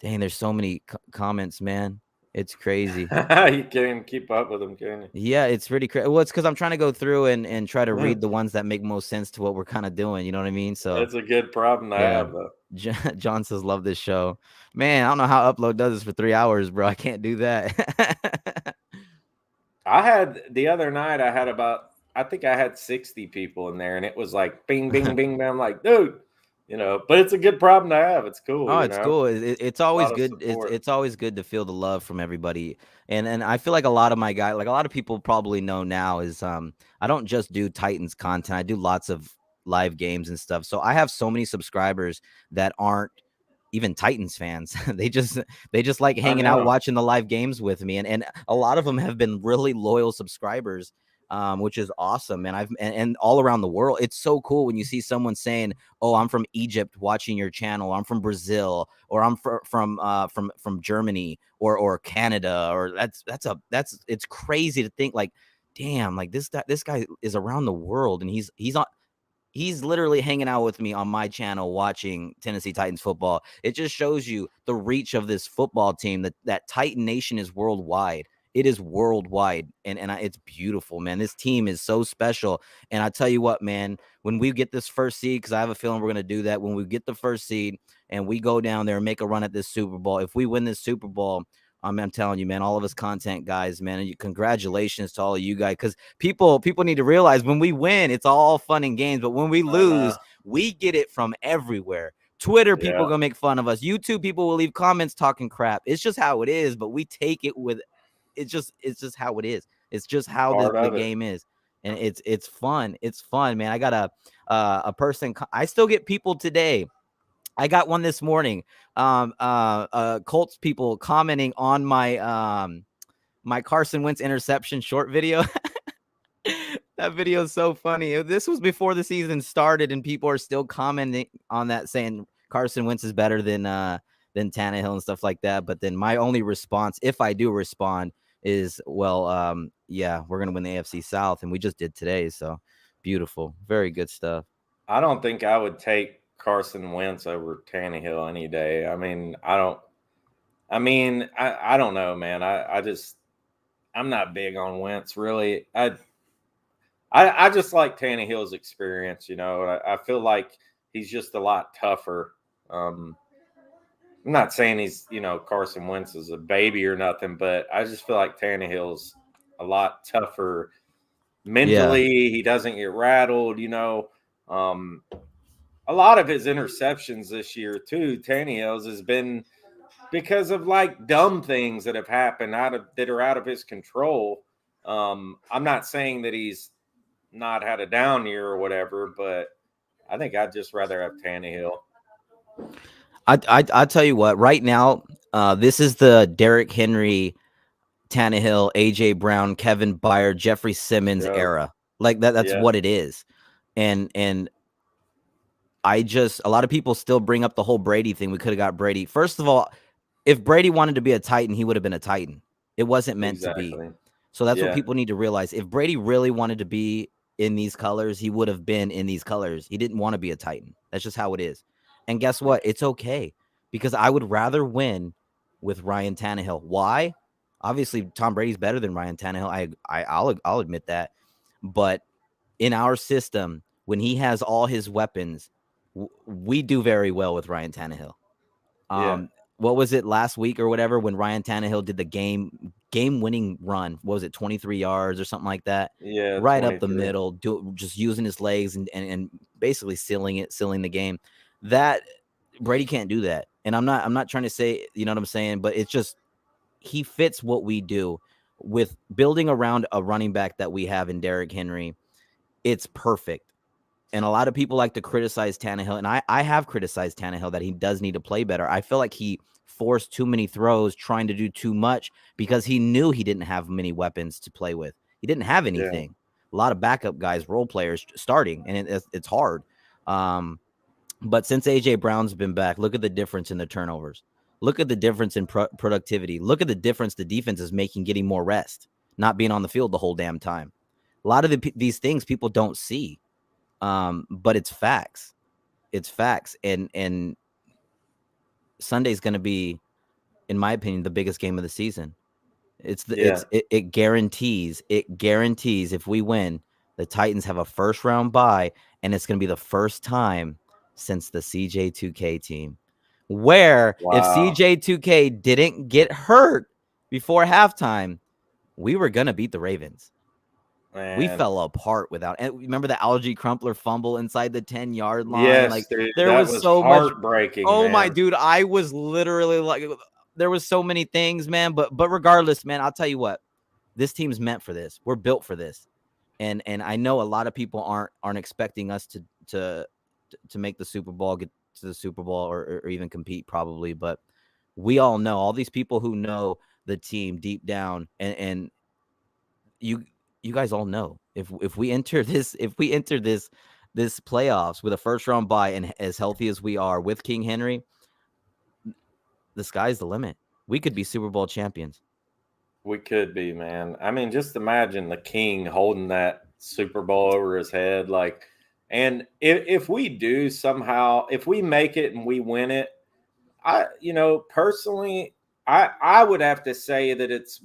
Dang, there's so many comments, man. It's crazy. You can't keep up with them, can you? Yeah, it's pretty crazy. Well, it's because I'm trying to go through and try to read the ones that make most sense to what we're kind of doing. You know what I mean? So that's a good problem to have, though. John says, love this show. Man, I don't know how Upload does this for 3 hours, bro. I can't do that. I had the other night, I think I had 60 people in there, and it was like bing, bing, bing. I'm like, dude. But it's a good problem to have. It's cool. Oh, it's cool. It's always good. It's always good to feel the love from everybody. And I feel like a lot of my guys, like a lot of people probably know now, is I don't just do Titans content. I do lots of live games and stuff. So I have so many subscribers that aren't even Titans fans. They just like hanging out, watching the live games with me. And a lot of them have been really loyal subscribers. Which is awesome. And and all around the world, it's so cool when you see someone saying, "Oh, I'm from Egypt watching your channel. I'm from Brazil, or I'm from Germany, or Canada." Or it's crazy to think like, damn, like this guy is around the world, and he's literally hanging out with me on my channel watching Tennessee Titans football. It just shows you the reach of this football team, that Titan Nation is worldwide. It is worldwide, and it's beautiful, man. This team is so special. And I tell you what, man, when we get this first seed, because I have a feeling we're going to do that, when we get the first seed and we go down there and make a run at this Super Bowl, if we win this Super Bowl, I'm telling you, man, all of us content guys, man, and congratulations to all of you guys, because people need to realize when we win, it's all fun and games, but when we lose, we get it from everywhere. Twitter, people are gonna make fun of us. YouTube, people will leave comments talking crap. It's just how it is, but we take it with. It's just how it is. It's just how the game is, and it's fun. It's fun, man. I got a person. I still get people today. I got one this morning. Colts people commenting on my my Carson Wentz interception short video. That video is so funny. This was before the season started, and people are still commenting on that, saying Carson Wentz is better than Tannehill and stuff like that. But then my only response, if I do respond, is, well, yeah, we're gonna win the AFC South, and we just did today. So beautiful, very good stuff. I don't think I would take Carson Wentz over Tannehill any day. I mean, I don't know, man. I'm not big on Wentz, really. I just like Tannehill's experience, you know. I feel like he's just a lot tougher. I'm not saying he's, you know, Carson Wentz is a baby or nothing, but I just feel like Tannehill's a lot tougher mentally. Yeah. He doesn't get rattled, you know. A lot of his interceptions this year, too, Tannehill's, has been because of like dumb things that have happened that are out of his control. I'm not saying that he's not had a down year or whatever, but I think I'd just rather have Tannehill. I tell you what, right now, this is the Derrick Henry, Tannehill, AJ Brown, Kevin Byard, Jeffrey Simmons era. Like that's what it is. And a lot of people still bring up the whole Brady thing. We could have got Brady. First of all, if Brady wanted to be a Titan, he would have been a Titan. It wasn't meant to be. So that's what people need to realize. If Brady really wanted to be in these colors, he would have been in these colors. He didn't want to be a Titan. That's just how it is. And guess what? It's okay, because I would rather win with Ryan Tannehill. Why? Obviously, Tom Brady's better than Ryan Tannehill. I'll admit that. But in our system, when he has all his weapons, we do very well with Ryan Tannehill. What was it last week or whatever when Ryan Tannehill did the game-winning run? What was it, 23 yards or something like that? Yeah, right 23. Up the middle, just using his legs and basically sealing the game. That Brady can't do that. And I'm not trying to say, you know what I'm saying, but it's just he fits what we do with building around a running back that we have in Derrick Henry. It's perfect. And a lot of people like to criticize Tannehill, and I have criticized Tannehill that he does need to play better. I feel like he forced too many throws, trying to do too much, because he knew he didn't have many weapons to play with. He didn't have anything. Yeah. A lot of backup guys, role players starting, and it's hard. But since AJ Brown's been back, look at the difference in the turnovers. Look at the difference in productivity. Look at the difference the defense is making, getting more rest, not being on the field the whole damn time. A lot of these things people don't see. But it's facts. It's facts. And Sunday's going to be, in my opinion, the biggest game of the season. It guarantees if we win, the Titans have a first round bye, and it's going to be the first time since the CJ2K team where if CJ2K didn't get hurt before halftime, we were going to beat the Ravens. Man. We fell apart without. And remember the Algie Crumpler fumble inside the 10-yard line? Yes, like dude, there was so heartbreaking. Oh man. my dude, I was literally like, there was so many things, man. But regardless, man, I'll tell you what, this team's meant for this. We're built for this, and I know a lot of people aren't expecting us to make the Super Bowl, get to the Super Bowl, or even compete probably. But we all know, all these people who know the team deep down, and you guys all know if we enter this playoffs with a first round bye and as healthy as we are with King Henry, the sky's the limit. We could be Super Bowl champions. We could be, man. I mean, just imagine the King holding that Super Bowl over his head. Like, and if we do somehow, if we make it and we win it, personally, I would have to say that it's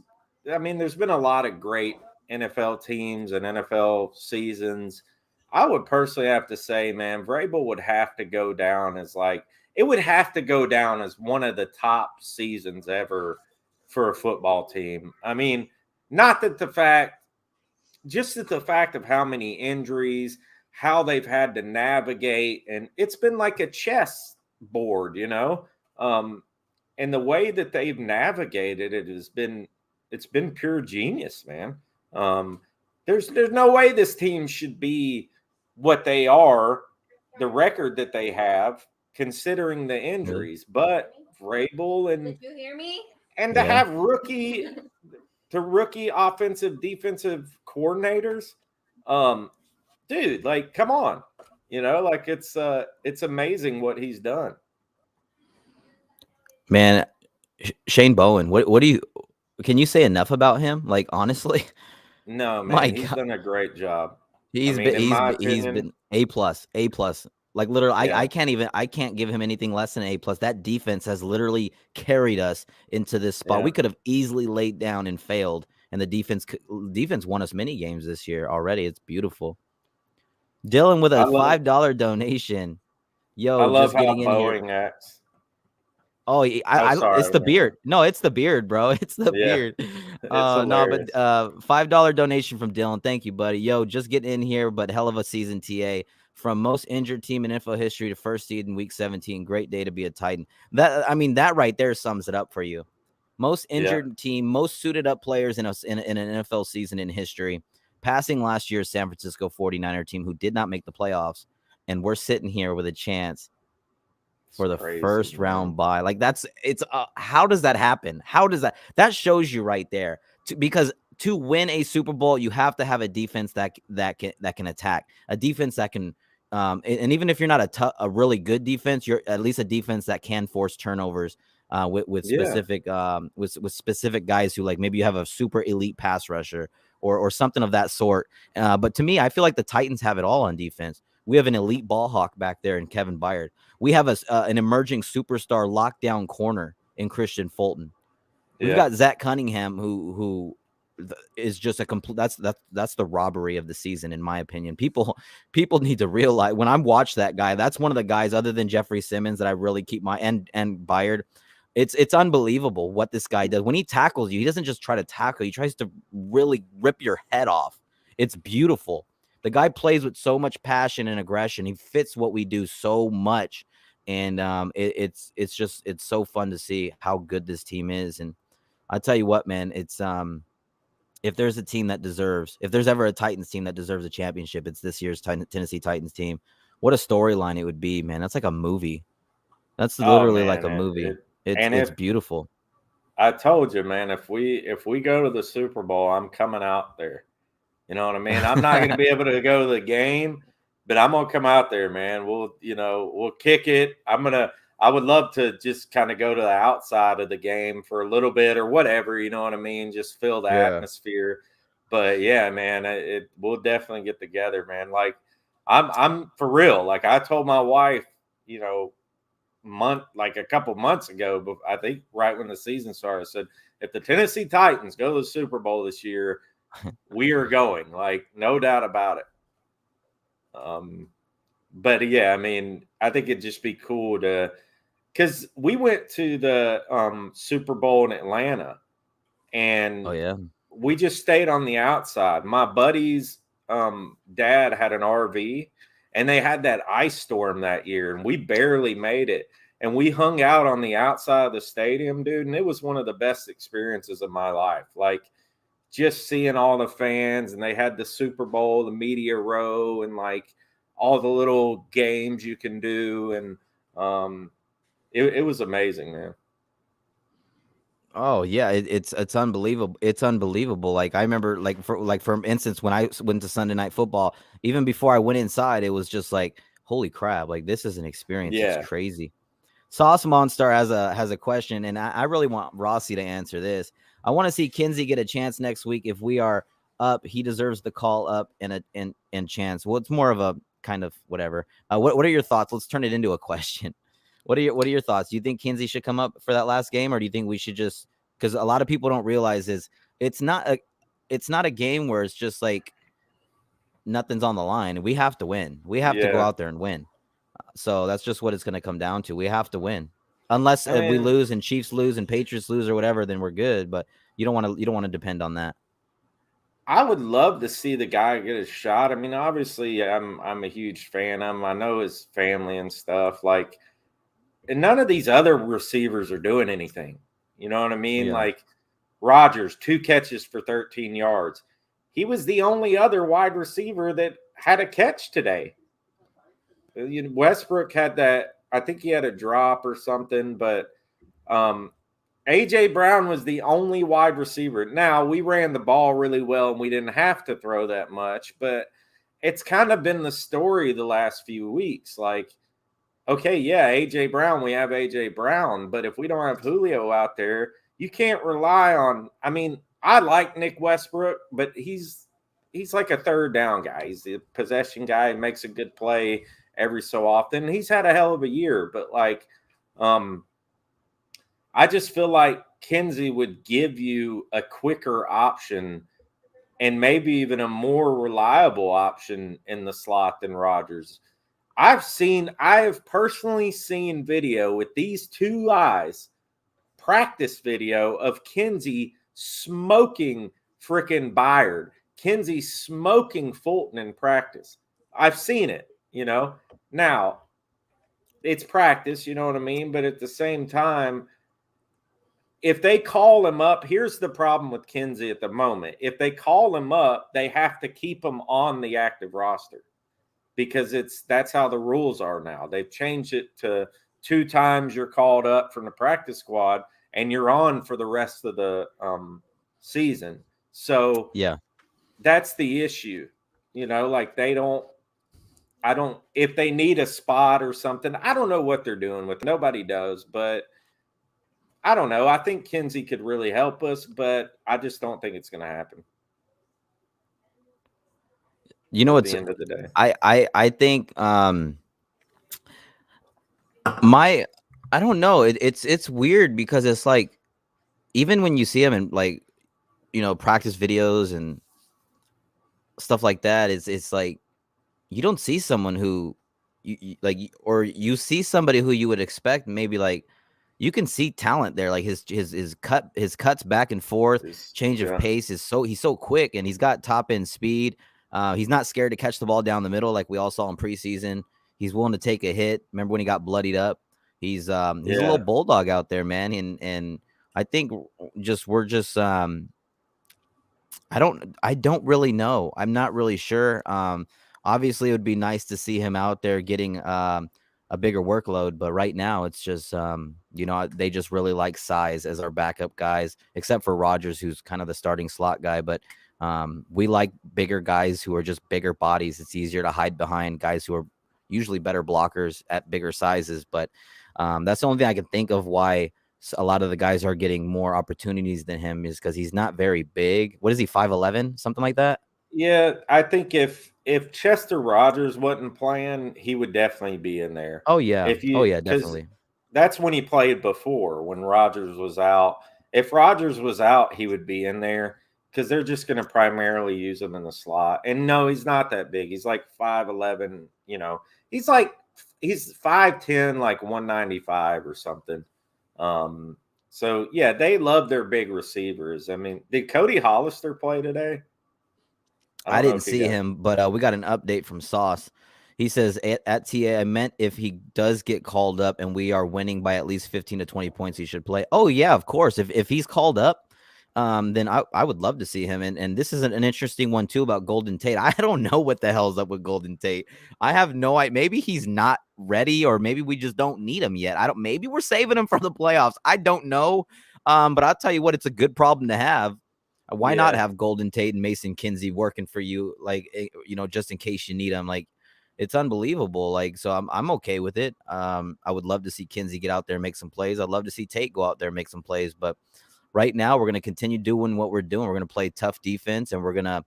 I mean, there's been a lot of great NFL teams and NFL seasons. I would personally have to say, man, Vrabel would have to go down as it would have to go down as one of the top seasons ever for a football team. I mean, not that the fact, just that the fact of how many injuries, how they've had to navigate, and it's been like a chess board, and the way that they've navigated it it's been pure genius, man. There's no way this team should be what they are, the record that they have, considering the injuries. But Vrabel Did you hear me? And to have rookie offensive defensive coordinators, dude, like, come on, it's amazing what he's done. Man, Shane Bowen, can you say enough about him? Like, honestly, no, man, he's done a great job. He's been A+. Like, literally, yeah. I can't give him anything less than A+. That defense has literally carried us into this spot. Yeah. We could have easily laid down and failed, and the defense won us many games this year already. It's beautiful. Dylan with a $5 donation. Yo, I love just getting how in Boeing here. acts. Oh, it's the beard. No, it's the beard, bro. It's the beard. No, but $5 donation from Dylan. Thank you, buddy. Yo, just getting in here, but hell of a season, TA. From most injured team in NFL history to first seed in Week 17. Great day to be a Titan. That right there sums it up for you. Most injured team, most suited up players in an NFL season in history. Passing last year's San Francisco 49er team who did not make the playoffs, and we're sitting here with a chance for the first round bye. Like, how does that happen? How does that shows you right there? Because to win a Super Bowl, you have to have a defense that can attack, a defense that can, and even if you're not a really good defense, you're at least a defense that can force turnovers with specific with specific guys who, like, maybe you have a super elite pass rusher or something of that sort. But to me, I feel like the Titans have it all on defense. We have an elite ball hawk back there in Kevin Byard. We have an emerging superstar lockdown corner in Christian Fulton. We've got Zach Cunningham, who is just a complete. That's the robbery of the season, in my opinion. People need to realize, when I watch that guy, that's one of the guys other than Jeffrey Simmons that I really keep my and Byard. It's unbelievable what this guy does. When he tackles you, he doesn't just try to tackle. He tries to really rip your head off. It's beautiful. The guy plays with so much passion and aggression. He fits what we do so much. And it's so fun to see how good this team is. And I'll tell you what, man, it's if there's ever a Titans team that deserves a championship, it's this year's Tennessee Titans team. What a storyline it would be, man. That's like a movie. That's literally like a movie. It's beautiful. I told you, man, if we go to the Super Bowl, I'm coming out there. You know what I mean? I'm not going to be able to go to the game, but I'm going to come out there, man. We'll kick it. I would love to just kind of go to the outside of the game for a little bit or whatever, you know what I mean? Just feel the atmosphere. But yeah, man, we'll definitely get together, man. Like, I'm for real. Like, I told my wife, a couple months ago, but I think right when the season started, I said, if the Tennessee Titans go to the Super Bowl this year, we are going, like, no doubt about it. But yeah, I mean, I think it'd just be cool because we went to the Super Bowl in Atlanta, and we just stayed on the outside. My buddy's dad had an RV, and they had that ice storm that year, and we barely made it. And we hung out on the outside of the stadium, dude, and it was one of the best experiences of my life. Like, just seeing all the fans, and they had the Super Bowl, the media row, and like all the little games you can do. And it was amazing, man. Oh yeah. It's unbelievable. It's unbelievable. Like, I remember, for instance, when I went to Sunday Night Football, even before I went inside, it was just like, holy crap. Like, this is an experience. Yeah. It's crazy. Sauce Monster has a question, and I really want Rossi to answer this. I want to see Kinsey get a chance next week. If we are up, he deserves the call up and chance. Well, it's more of a kind of whatever. What are your thoughts? Let's turn it into a question. What are your thoughts? Do you think Kinsey should come up for that last game, or do you think we should just, because a lot of people don't realize is it's not a game where it's just like nothing's on the line. We have to win. We have to go out there and win. So that's just what it's going to come down to. We have to win. Unless we lose and Chiefs lose and Patriots lose or whatever, then we're good. But you don't want to depend on that. I would love to see the guy get a shot. I mean, obviously, I'm a huge fan of him. I know his family and stuff. Like, and none of these other receivers are doing anything. You know what I mean? Yeah. Like Rodgers, 2 catches for 13 yards. He was the only other wide receiver that had a catch today. Westbrook had that. I think he had a drop or something, but A.J. Brown was the only wide receiver. Now, we ran the ball really well and we didn't have to throw that much, but it's kind of been the story the last few weeks. Like, okay, yeah, A.J. Brown, we have A.J. Brown, but if we don't have Julio out there, you can't rely on – I mean, I like Nick Westbrook, but he's like a third down guy. He's the possession guy, makes a good play every so often. He's had a hell of a year, but like I just feel like Kinsey would give you a quicker option and maybe even a more reliable option in the slot than Rodgers. I have personally seen video with these two eyes, practice video of Kinsey smoking freaking Byard, Kinsey smoking Fulton in practice. I've seen it, Now, it's practice, you know what I mean? But at the same time, if they call him up, here's the problem with Kinsey at the moment. If they call him up, they have to keep him on the active roster because that's how the rules are now. They've changed it to 2 times you're called up from the practice squad and you're on for the rest of the season. So yeah, that's the issue. Like if they need a spot or something, I don't know what they're doing with it. Nobody does, but I don't know. I think Kinsey could really help us, but I just don't think it's going to happen. At the end of the day, I think I don't know. It's weird because it's like even when you see him in like practice videos and stuff like that, it's like you don't see someone who you see somebody who you would expect maybe like you can see talent there, like his cuts back and forth, change of pace he's so quick and he's got top end speed. He's not scared to catch the ball down the middle like we all saw in preseason. He's willing to take a hit. Remember when he got bloodied up? He's a little bulldog out there, man. And I think we're just I don't really know. I'm not really sure. Obviously, it would be nice to see him out there getting a bigger workload, but right now it's just they just really like size as our backup guys, except for Rodgers, who's kind of the starting slot guy. But we like bigger guys who are just bigger bodies. It's easier to hide behind guys who are usually better blockers at bigger sizes. But that's the only thing I can think of why a lot of the guys are getting more opportunities than him is because he's not very big. What is he, 5'11", something like that? Yeah, I think if Chester Rogers wasn't playing, he would definitely be in there. Oh yeah, definitely. That's when he played before, when Rogers was out. If Rogers was out, he would be in there because they're just going to primarily use him in the slot. And no, he's not that big. He's like 5'11", He's 5'10", like 195 or something. So yeah, they love their big receivers. I mean, did Cody Hollister play today? I didn't see him, but we got an update from Sauce. He says at TA, I meant if he does get called up and we are winning by at least 15 to 20 points, he should play. Oh yeah, of course. If he's called up, then I would love to see him. And this is an interesting one too about Golden Tate. I don't know what the hell's up with Golden Tate. I have no idea. Maybe he's not ready, or maybe we just don't need him yet. Maybe we're saving him for the playoffs. I don't know. But I'll tell you what, it's a good problem to have. Why not have Golden Tate and Mason Kinsey working for you, like, just in case you need them? Like, it's unbelievable. Like, so I'm okay with it. I would love to see Kinsey get out there and make some plays. I'd love to see Tate go out there and make some plays. But right now, we're going to continue doing what we're doing. We're going to play tough defense, and we're going to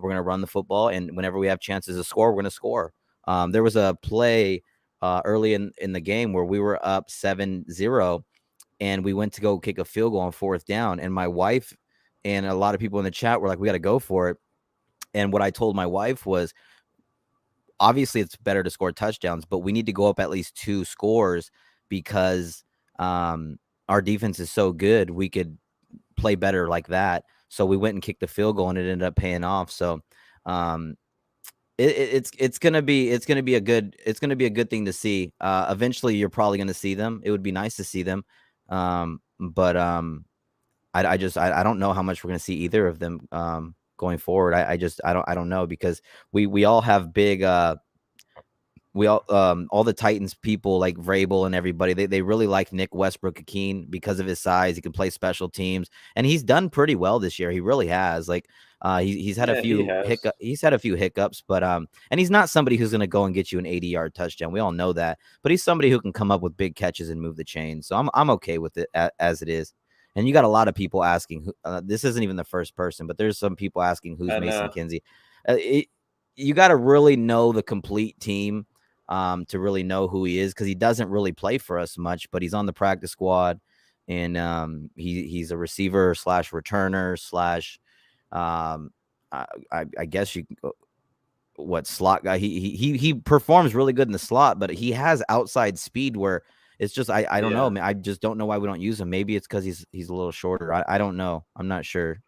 run the football. And whenever we have chances to score, we're going to score. There was a play early in the game where we were up 7-0, and we went to go kick a field goal on 4th down, and my wife and a lot of people in the chat were like, we got to go for it. And what I told my wife was, obviously it's better to score touchdowns, but we need to go up at least 2 scores because our defense is so good. We could play better like that. So we went and kicked the field goal, and it ended up paying off. So it's gonna be a good thing to see. Eventually, you're probably gonna see them. It would be nice to see them, but I don't know how much we're gonna see either of them going forward. I don't know, because we all have big all the Titans people like Vrabel and everybody, they really like Nick Westbrook-Ikhine because of his size. He can play special teams, and he's done pretty well this year. He really has. Like he's had a few hiccups, but and he's not somebody who's going to go and get you an 80-yard touchdown. We all know that, but he's somebody who can come up with big catches and move the chain. So I'm okay with it as it is. And you got a lot of people asking. This isn't even the first person, but there's some people asking who's Mason Kinsey. You got to really know the complete team to really know who he is, because he doesn't really play for us much, but he's on the practice squad, and he's a receiver / returner / I guess you what slot guy. He performs really good in the slot, but he has outside speed where it's just I don't know, man. I just don't know why we don't use him. Maybe it's because he's a little shorter. I don't know. I'm not sure.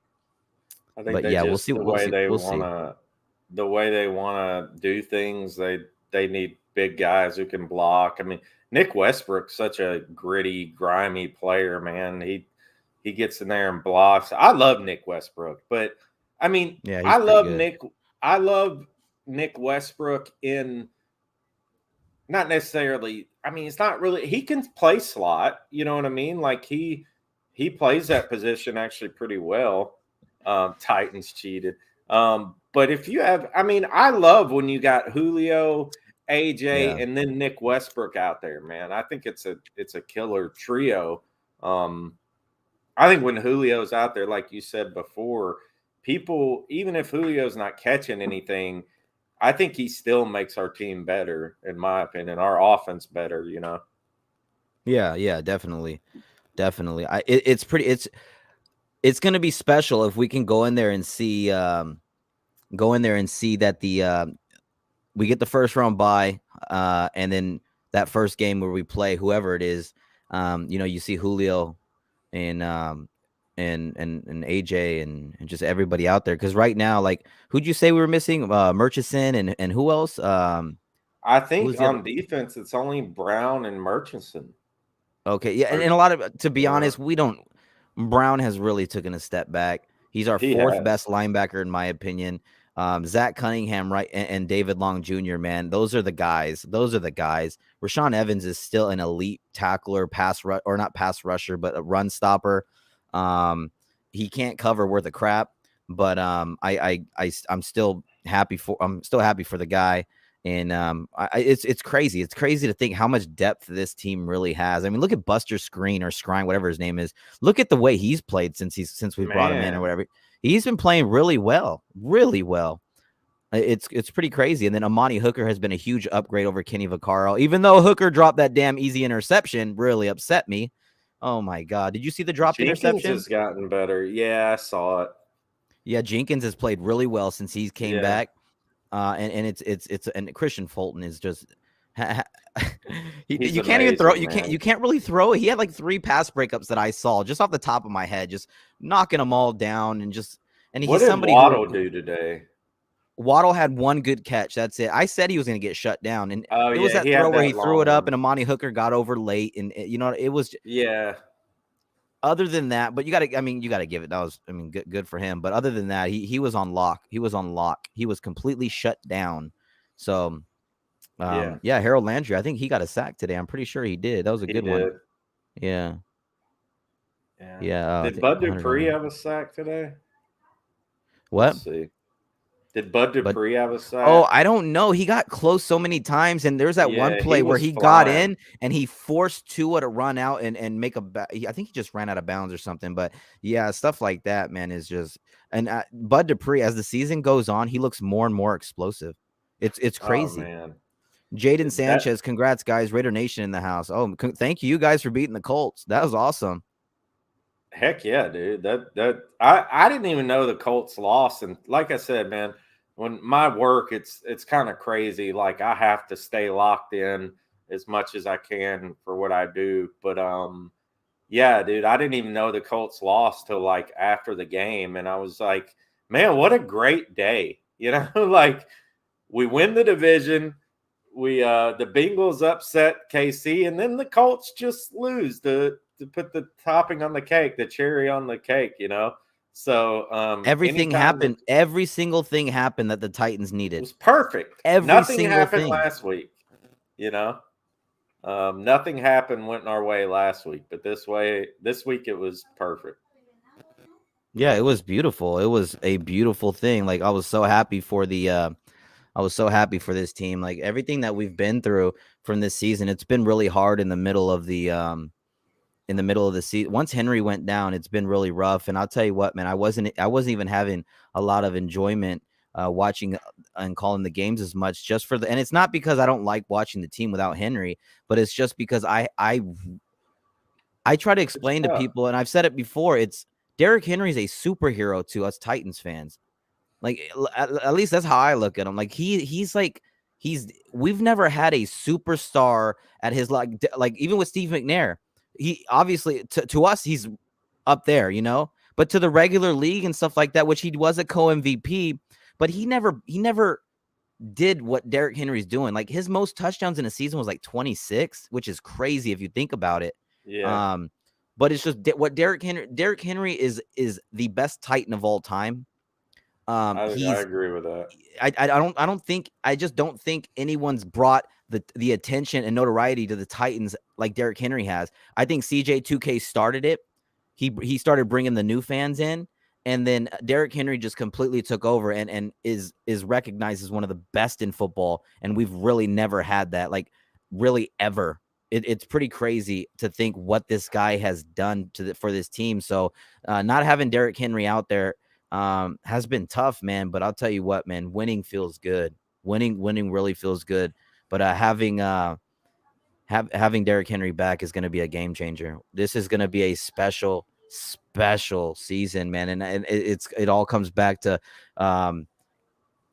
I think we'll see. The way they want to do things, they need big guys who can block. I mean, Nick Westbrook's such a gritty, grimy player, man. He gets in there and blocks. I love Nick Westbrook, but I mean, I love Nick Westbrook in not necessarily. I mean, it's not really. He can play slot. You know what I mean? Like he plays that position actually pretty well. Titans cheated. But if you have, I mean, I love when you got Julio, AJ, and then Nick Westbrook out there, man. I think it's a killer trio. I think when Julio's out there, like you said before, people, even if Julio's not catching anything, I think he still makes our team better, in my opinion, our offense better, you know? Yeah, definitely. It's going to be special if we can go in there and see that we get the first round bye, and then that first game where we play whoever it is, you see Julio and AJ and just everybody out there. Because right now, like, who'd you say we were missing? Murchison and who else? I think on defense, it's only Brown and Murchison. Okay, yeah, and a lot of, to be honest, Brown has really taken a step back. He's our fourth best linebacker, in my opinion. Zach Cunningham, right, and David Long Jr., man, those are the guys. Rashaan Evans is still an elite tackler, not pass rusher, but a run stopper. He can't cover worth a crap, but I'm still happy for the guy. And it's crazy. It's crazy to think how much depth this team really has. I mean, look at Buster Skrine, whatever his name is. Look at the way he's played since we brought him in or whatever. He's been playing really well, really well. It's pretty crazy. And then Amani Hooker has been a huge upgrade over Kenny Vaccaro. Even though Hooker dropped that damn easy interception, really upset me. Oh my God! Did you see the dropped interception? Jenkins has gotten better. Yeah, I saw it. Yeah, Jenkins has played really well since he came back. And it's Christian Fulton is just you can't even throw. You can't really throw. He had like 3 pass breakups that I saw just off the top of my head, just knocking them all down and what did Waddle do today? Waddle had 1 good catch. That's it. I said he was going to get shut down, and it was that throw where he threw it up, and Amani Hooker got over late, and it was Other than that, but you got to give it. That was, good for him. But other than that, he was on lock. He was completely shut down. So, Harold Landry, I think he got a sack today. I'm pretty sure he did. That was a good one. Yeah. Did Bud Dupree have a sack today? What? Let's see. Did Bud Dupree have a sack? Oh, I don't know. He got close so many times, and there's that one play where he got in and he forced Tua to run out and make I think he just ran out of bounds or something. But yeah, stuff like that, man, is just. And Bud Dupree, as the season goes on, he looks more and more explosive. It's crazy. Oh, man. Jaden Sanchez, congrats, guys. Raider Nation in the house. Oh, thank you guys for beating the Colts. That was awesome. Heck yeah, dude. I didn't even know the Colts lost. And like I said, man, when my work, it's kind of crazy. Like I have to stay locked in as much as I can for what I do. But yeah, dude, I didn't even know the Colts lost till like after the game. And I was like, man, what a great day. Like we win the division. We the Bengals upset KC, and then the Colts just lose to put the topping on the cake, the cherry on the cake. So everything happened. Every single thing happened that the Titans needed. It was perfect. Nothing happened last week. Nothing happened went our way last week, but this week it was perfect. Yeah, it was beautiful. It was a beautiful thing. Like I was so happy for this team. Like everything that we've been through from this season, it's been really hard in the middle of the season. Once Henry went down, it's been really rough. And I'll tell you what, man, I wasn't even having a lot of enjoyment watching and calling the games as much, just for and it's not because I don't like watching the team without Henry, but it's just because I try to explain to people, and I've said it before, it's Derrick Henry's a superhero to us Titans fans. Like at least that's how I look at him. Like we've never had a superstar at his like even with Steve McNair. He obviously to us he's up there, but to the regular league and stuff like that, which he was a co-MVP, but he never did what Derrick Henry's doing. Like his most touchdowns in a season was like 26, which is crazy if you think about it. Yeah. But it's just what Derrick Henry is the best Titan of all time. I agree with that. I just don't think anyone's brought the attention and notoriety to the Titans like Derrick Henry has. I think CJ2K started it. He started bringing the new fans in, and then Derrick Henry just completely took over and is recognized as one of the best in football. And we've really never had that, like really ever. It's pretty crazy to think what this guy has done for this team. So not having Derrick Henry out there has been tough, man. But I'll tell you what, man, winning feels good. Winning really feels good. But having Derrick Henry back is going to be a game changer. This is going to be a special season, man. And it all comes back to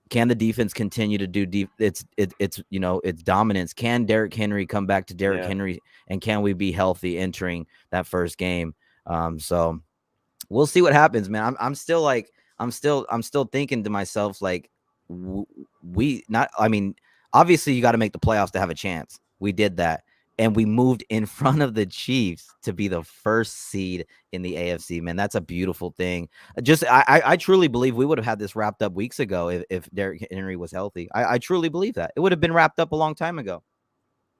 can the defense continue to do its dominance? Can Derrick Henry come back to Derrick Henry, and can we be healthy entering that first game? So we'll see what happens, man. I'm still thinking to myself, like, obviously you got to make the playoffs to have a chance. We did that. And we moved in front of the Chiefs to be the first seed in the AFC, man. That's a beautiful thing. I truly believe we would have had this wrapped up weeks ago if Derrick Henry was healthy. I truly believe that. It would have been wrapped up a long time ago.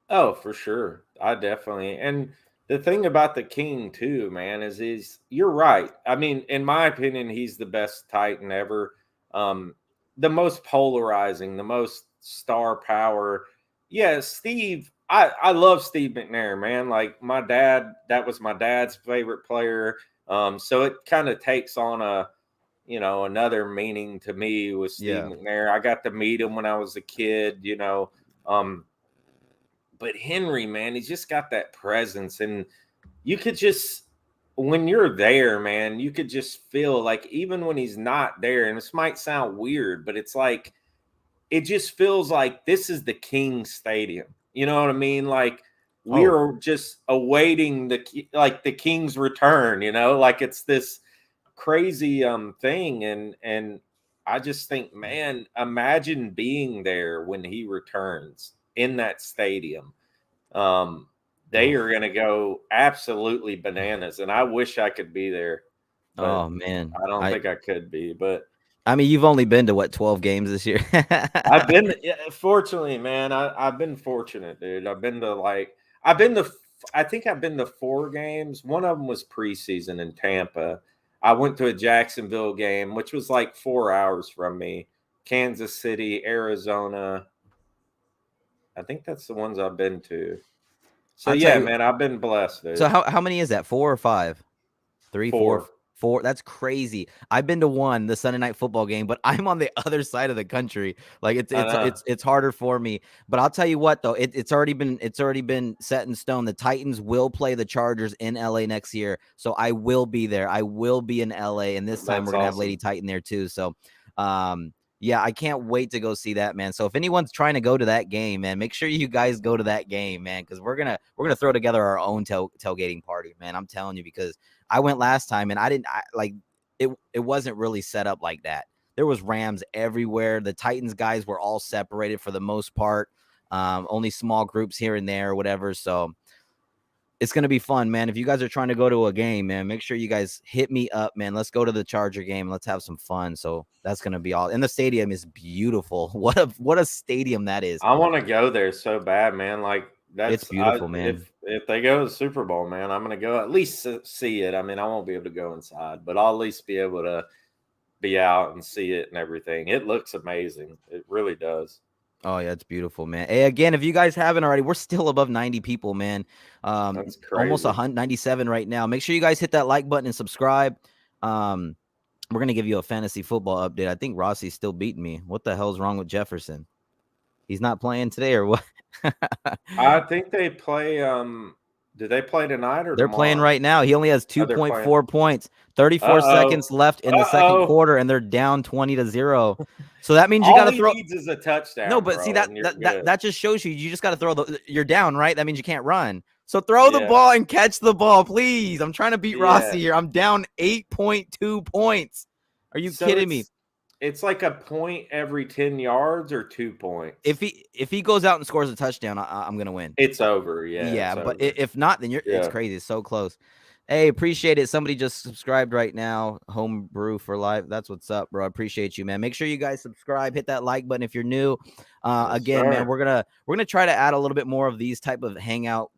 Oh, for sure. I definitely. And the thing about the King too, man, is you're right. I mean, in my opinion, he's the best Titan ever. The most polarizing, the most star power. Yeah, Steve. I love Steve McNair, man. Like my dad, that was my dad's favorite player. So it kind of takes on another meaning to me with Steve McNair. I got to meet him when I was a kid, but Henry, man, he's just got that presence. And you could just, when you're there, man, you could just feel like even when he's not there, and this might sound weird, but it's like, it just feels like this is the King Stadium. You know what I mean? Like we are just awaiting the King's return, like it's this crazy thing. And I just think, man, imagine being there when he returns in that stadium. They are going to go absolutely bananas. And I wish I could be there. Oh man. I don't think I could be, but I mean, you've only been to 12 games this year. I've been, fortunately, man. I've been fortunate, dude. I think I've been to 4 games. One of them was preseason in Tampa. I went to a Jacksonville game, which was like 4 hours from me. Kansas City, Arizona. I think that's the ones I've been to. So man, I've been blessed, dude. So how many is that? 4 or 5? 3, 4. 4. That's crazy. I've been to one, the Sunday night football game, but I'm on the other side of the country. Like it's harder for me. But I'll tell you what, though, it's already been set in stone. The Titans will play the Chargers in LA next year, so I will be there. I will be in LA, and this time we're gonna have Lady Titan there too. So, yeah, I can't wait to go see that, man. So if anyone's trying to go to that game, man, make sure you guys go to that game, man, because we're gonna throw together our own tailgating party, man. I'm telling you, because I went last time and it wasn't really set up like that. There was Rams everywhere. The Titans guys were all separated for the most part. Only small groups here and there or whatever. So it's going to be fun, man. If you guys are trying to go to a game, man, make sure you guys hit me up, man. Let's go to the Charger game. Let's have some fun. So that's going to be all. And the stadium is beautiful. What a stadium that is. I want to go there so bad, man. Like, it's beautiful, man. If they go to the Super Bowl, man, I'm going to go at least see it. I mean, I won't be able to go inside, but I'll at least be able to be out and see it and everything. It looks amazing. It really does. Oh, yeah, it's beautiful, man. Hey, again, if you guys haven't already, we're still above 90 people, man. That's crazy. Almost 197 right now. Make sure you guys hit that like button and subscribe. We're going to give you a fantasy football update. I think Rossi's still beating me. What the hell's wrong with Jefferson? He's not playing today or what? I think they play do they play tonight or they're tomorrow? Playing right now. He only has 2.4 points. 34 seconds left in the second quarter, and they're down 20-0. So that means you got to throw. All he needs is a touchdown. No, but bro, see that just shows you just got to throw you're down, right? That means you can't run. So throw the ball and catch the ball, please. I'm trying to beat Rossi here. I'm down 8.2 points. Are you kidding me? It's like a point every 10 yards or 2 points. If he goes out and scores a touchdown, I'm gonna win. It's over. Yeah. Yeah, but if not, then it's crazy. It's so close. Hey, appreciate it. Somebody just subscribed right now. Homebrew for life. That's what's up, bro. I appreciate you, man. Make sure you guys subscribe. Hit that like button if you're new. Again, man, we're gonna try to add a little bit more of these type of hanging out,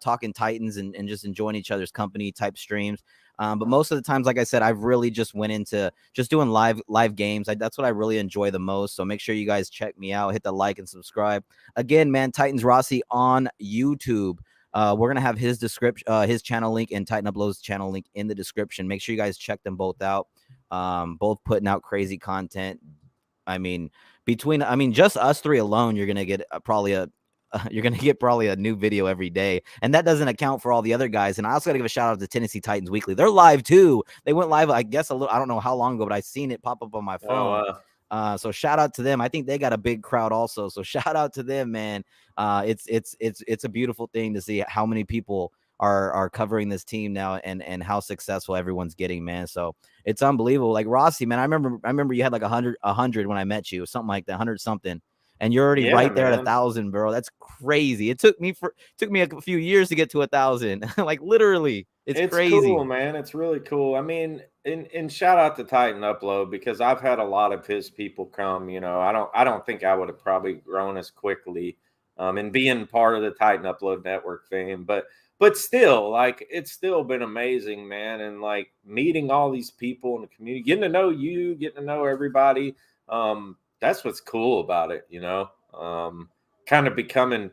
talking Titans and just enjoying each other's company type streams. But most of the times, like I said, I've really just went into just doing live games. That's what I really enjoy the most. So make sure you guys check me out. Hit the like and subscribe. Again, man, Titans Rossi on YouTube. We're gonna have his his channel link and Titan Uploads channel link in the description. Make sure you guys check them both out. Both putting out crazy content. I mean, just us three alone, you're gonna get probably a new video every day, and that doesn't account for all the other guys. And I also got to give a shout out to Tennessee Titans Weekly. They're live too. They went live, I guess, I don't know how long ago, but I seen it pop up on my phone. So shout out to them. I think they got a big crowd also. So shout out to them, man. It's a beautiful thing to see how many people are covering this team now and how successful everyone's getting, man. So it's unbelievable. Like Rossi, man, I remember you had like 100 when I met you, something like that, 100 something. And you're already right there at 1,000, bro. That's crazy. It took me a few years to get to 1,000. Like literally, it's crazy. Cool, man. It's really cool. I mean, and shout out to Titan Upload, because I've had a lot of his people come. You know, I don't think I would have probably grown as quickly, and being part of the Titan Upload network fame, but still, like, it's still been amazing, man. And like meeting all these people in the community, getting to know you, getting to know everybody. That's what's cool about it, you know, kind of becoming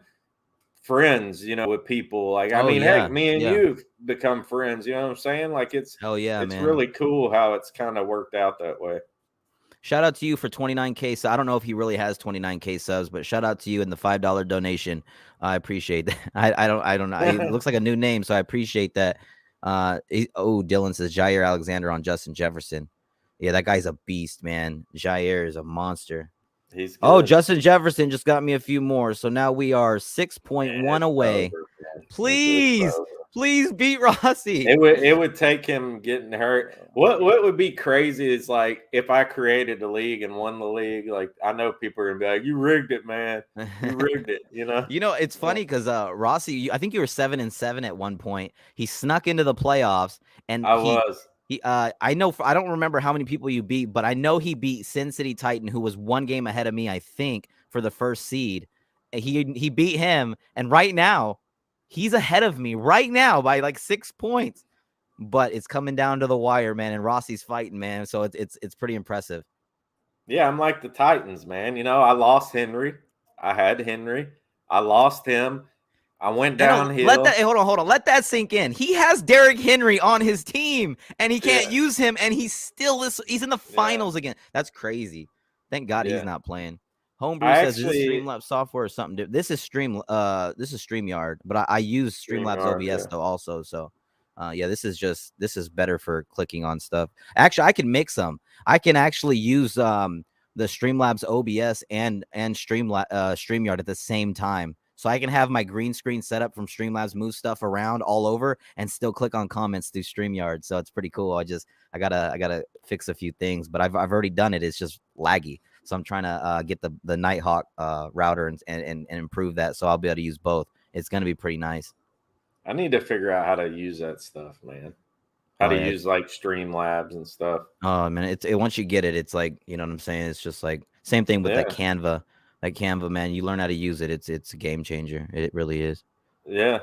friends, you know, with people. Like, heck, me and you've become friends, you know what I'm saying? Like, it's really cool how it's kind of worked out that way. Shout out to you for 29K. So I don't know if he really has 29K subs, but shout out to you in the $5 donation. I appreciate that. I don't know. It looks like a new name, so I appreciate that. Dylan says Jair Alexander on Justin Jefferson. Yeah, that guy's a beast, man. Jair is a monster. He's good. Justin Jefferson just got me a few more. So now we are 6.1 away. Please beat Rossi. It would take him getting hurt. What would be crazy is like if I created the league and won the league. Like, I know people are gonna be like, "You rigged it, man. You rigged it." You know. You know, it's funny because Rossi, I think you were 7-7 at one point. He snuck into the playoffs, and I was. I know. I don't remember how many people you beat, but I know he beat Sin City Titan, who was one game ahead of me, I think, for the first seed. He beat him, and right now he's ahead of me right now by like 6 points. But it's coming down to the wire, man, and Rossi's fighting, man. So it's pretty impressive. Yeah, I'm like the Titans, man. You know, I lost Henry. I had Henry. I lost him. I went downhill. Hold on. Let that sink in. He has Derrick Henry on his team, and he can't use him, and he's in the finals again. That's crazy. Thank God he's not playing. Homebrew says, is this Streamlabs software or something different? This is StreamYard, but I use Streamlabs OBS though also. So this is better for clicking on stuff. Actually, I can mix them. I can actually use the Streamlabs OBS and StreamYard at the same time. So I can have my green screen set up from Streamlabs, move stuff around all over, and still click on comments through StreamYard. So it's pretty cool. I gotta fix a few things, but I've already done it. It's just laggy. So I'm trying to get the Nighthawk router and improve that, so I'll be able to use both. It's gonna be pretty nice. I need to figure out how to use that stuff, man. How to use like Streamlabs and stuff. Oh man, once you get it, it's like, you know what I'm saying. It's just like same thing with that Canva. Like Canva, man, you learn how to use it. It's a game changer. It really is. Yeah,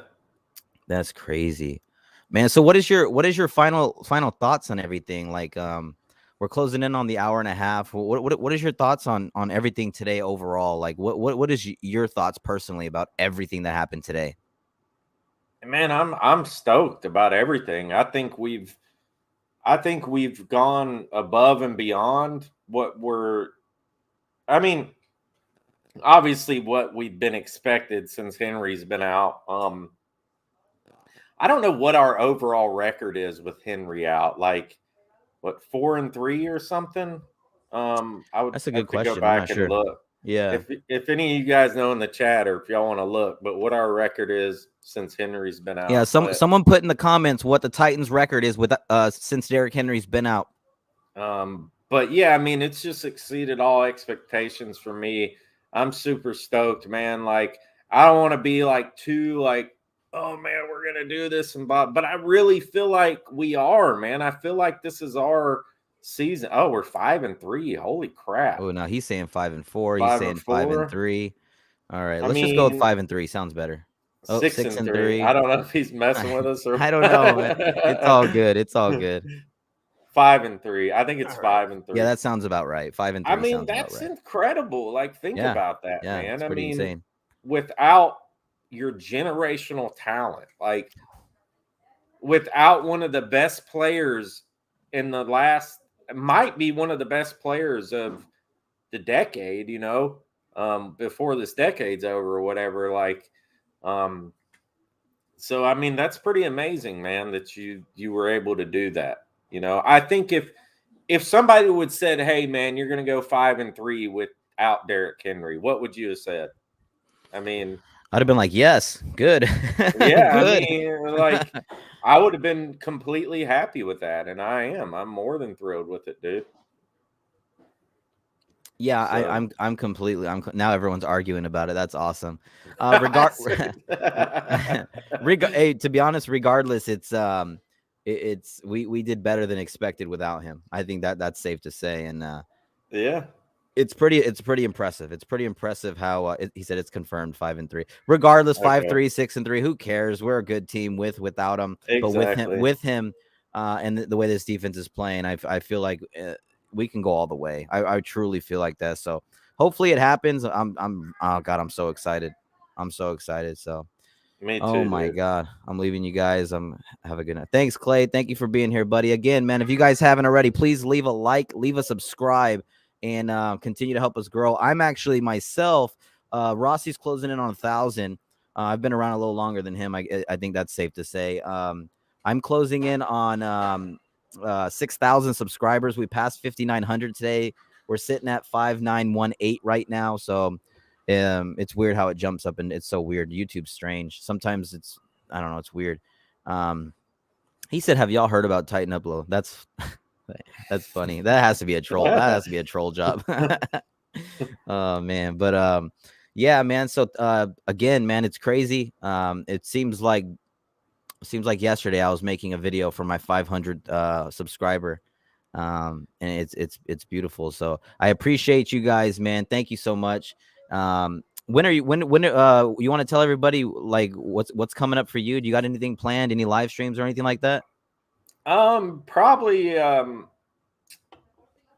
that's crazy, man. So what is your final thoughts on everything? Like we're closing in on the hour and a half. What is your thoughts on everything today overall? Like what is your thoughts personally about everything that happened today? Man, I'm stoked about everything. I think we've gone above and beyond what obviously what we've been expected since Henry's been out. I don't know what our overall record is with Henry out. Like, what, 4-3 or something? That's a good question. Go back and look. Yeah. If any of you guys know in the chat, or if y'all want to look, but what our record is since Henry's been out. Yeah. Someone put in the comments what the Titans' record is with since Derrick Henry's been out. But yeah, I mean, it's just exceeded all expectations for me. I'm super stoked, man. Like, I don't want to be like too like, oh man, we're gonna do this but I really feel like we are, man. I feel like this is our season. Oh, we're 5-3. Holy crap! Oh, now he's saying 5-4. He's saying 5-3. All right, let's just go with 5-3. Sounds better. 6-3. I don't know if he's messing with us or I don't know, man. It's all good. It's all good. 5-3. I think it's 5-3. Yeah, that sounds about right. 5-3. I mean, that's incredible. Like, think about that, man. It's pretty insane. Without your generational talent, like without one of the best players in the might be one of the best players of the decade, before this decade's over or whatever. Like, so I mean, that's pretty amazing, man, that you were able to do that. I think if somebody would said, hey man, you're going to go 5-3 without Derrick Henry, what would you have said? I mean, I'd have been like, yes, good. Yeah, good. I mean, like, I would have been completely happy with that, and I'm more than thrilled with it, dude. Yeah, so. I'm completely. Now everyone's arguing about it. That's awesome. Hey, to be honest, regardless, we did better than expected without him. I think that's safe to say, and yeah. It's pretty impressive. It's pretty impressive how he said it's confirmed 5-3. Regardless, 5-3, 6-3. Who cares? We're a good team without him. Exactly. But with him, and the way this defense is playing, I feel like we can go all the way. I truly feel like that. So hopefully it happens. Oh God, I'm so excited. I'm so excited. So. Me too. Oh my God. I'm leaving you guys. Have a good night. Thanks, Clay. Thank you for being here, buddy. Again, man, if you guys haven't already, please leave a like, leave a subscribe, and continue to help us grow. I'm actually myself, Rossi's closing in on 1,000. I've been around a little longer than him. I think that's safe to say. I'm closing in on 6,000 subscribers. We passed 5,900 today. We're sitting at 5,918 right now. So it's weird how it jumps up, and it's so weird. YouTube's strange. Sometimes I don't know. It's weird. He said, have y'all heard about Tighten Up Low? That's funny. That has to be a troll. That has to be a troll job. Oh man. But yeah, man. So again, man, it's crazy. It seems like yesterday I was making a video for my 500 subscriber. And it's beautiful. So I appreciate you guys, man. Thank you so much. When you want to tell everybody like what's coming up for you? Do you got anything planned? Any live streams or anything like that? Probably.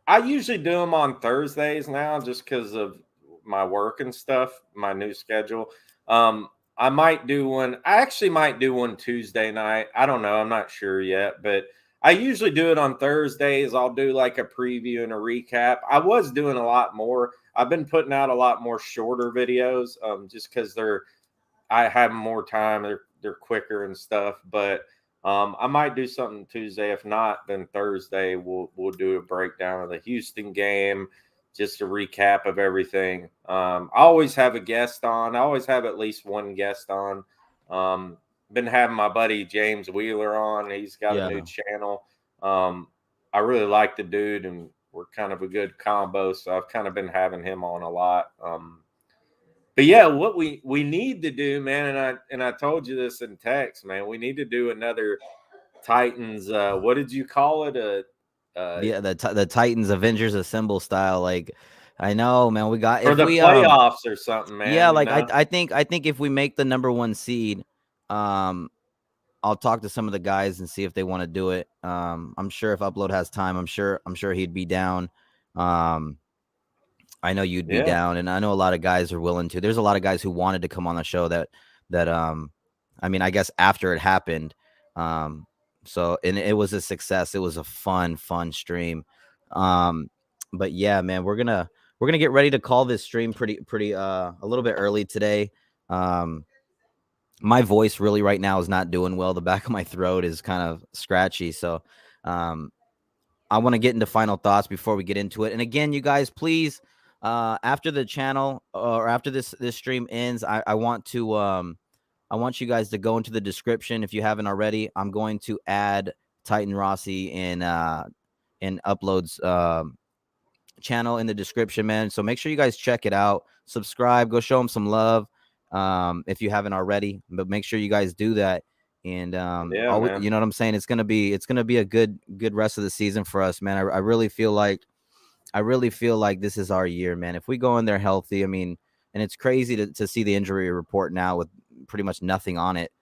I usually do them on Thursdays now, just because of my work and stuff, my new schedule. I might do one. I actually might do one Tuesday night. I don't know. I'm not sure yet, but I usually do it on Thursdays. I'll do like a preview and a recap. I was doing a lot more. I've been putting out a lot more shorter videos, just because I have more time. They're quicker and stuff. But I might do something Tuesday. If not, then Thursday we'll do a breakdown of the Houston game, just a recap of everything. I always have a guest on. I always have at least one guest on. Been having my buddy James Wheeler on. He's got a new channel. I really like the dude, and we're kind of a good combo. So I've kind of been having him on a lot. But yeah, what we need to do, man, and I told you this in text, man. We need to do another Titans. What did you call it? The Titans Avengers Assemble style. Like, I know, man. We got for the playoffs or something, man. Yeah, like I think if we make the number 1 seed, I'll talk to some of the guys and see if they want to do it. I'm sure if Upload has time, I'm sure he'd be down. I know you'd be down, and I know a lot of guys are willing to. There's a lot of guys who wanted to come on the show that I mean, I guess after it happened, so, and it was a success. It was a fun stream. But yeah, man, we're gonna get ready to call this stream pretty a little bit early today. My voice really right now is not doing well. The back of my throat is kind of scratchy, so I want to get into final thoughts before we get into it. And again, you guys, please, after the channel or after this stream ends, I want you guys to go into the description if you haven't already. I'm going to add Titan Rossi in Upload's channel in the description, man. So make sure you guys check it out. Subscribe. Go show him some love if you haven't already. But make sure you guys do that. And you know what I'm saying? It's gonna be a good rest of the season for us, man. I really feel like this is our year, man. If we go in there healthy, I mean, and it's crazy to see the injury report now with pretty much nothing on it.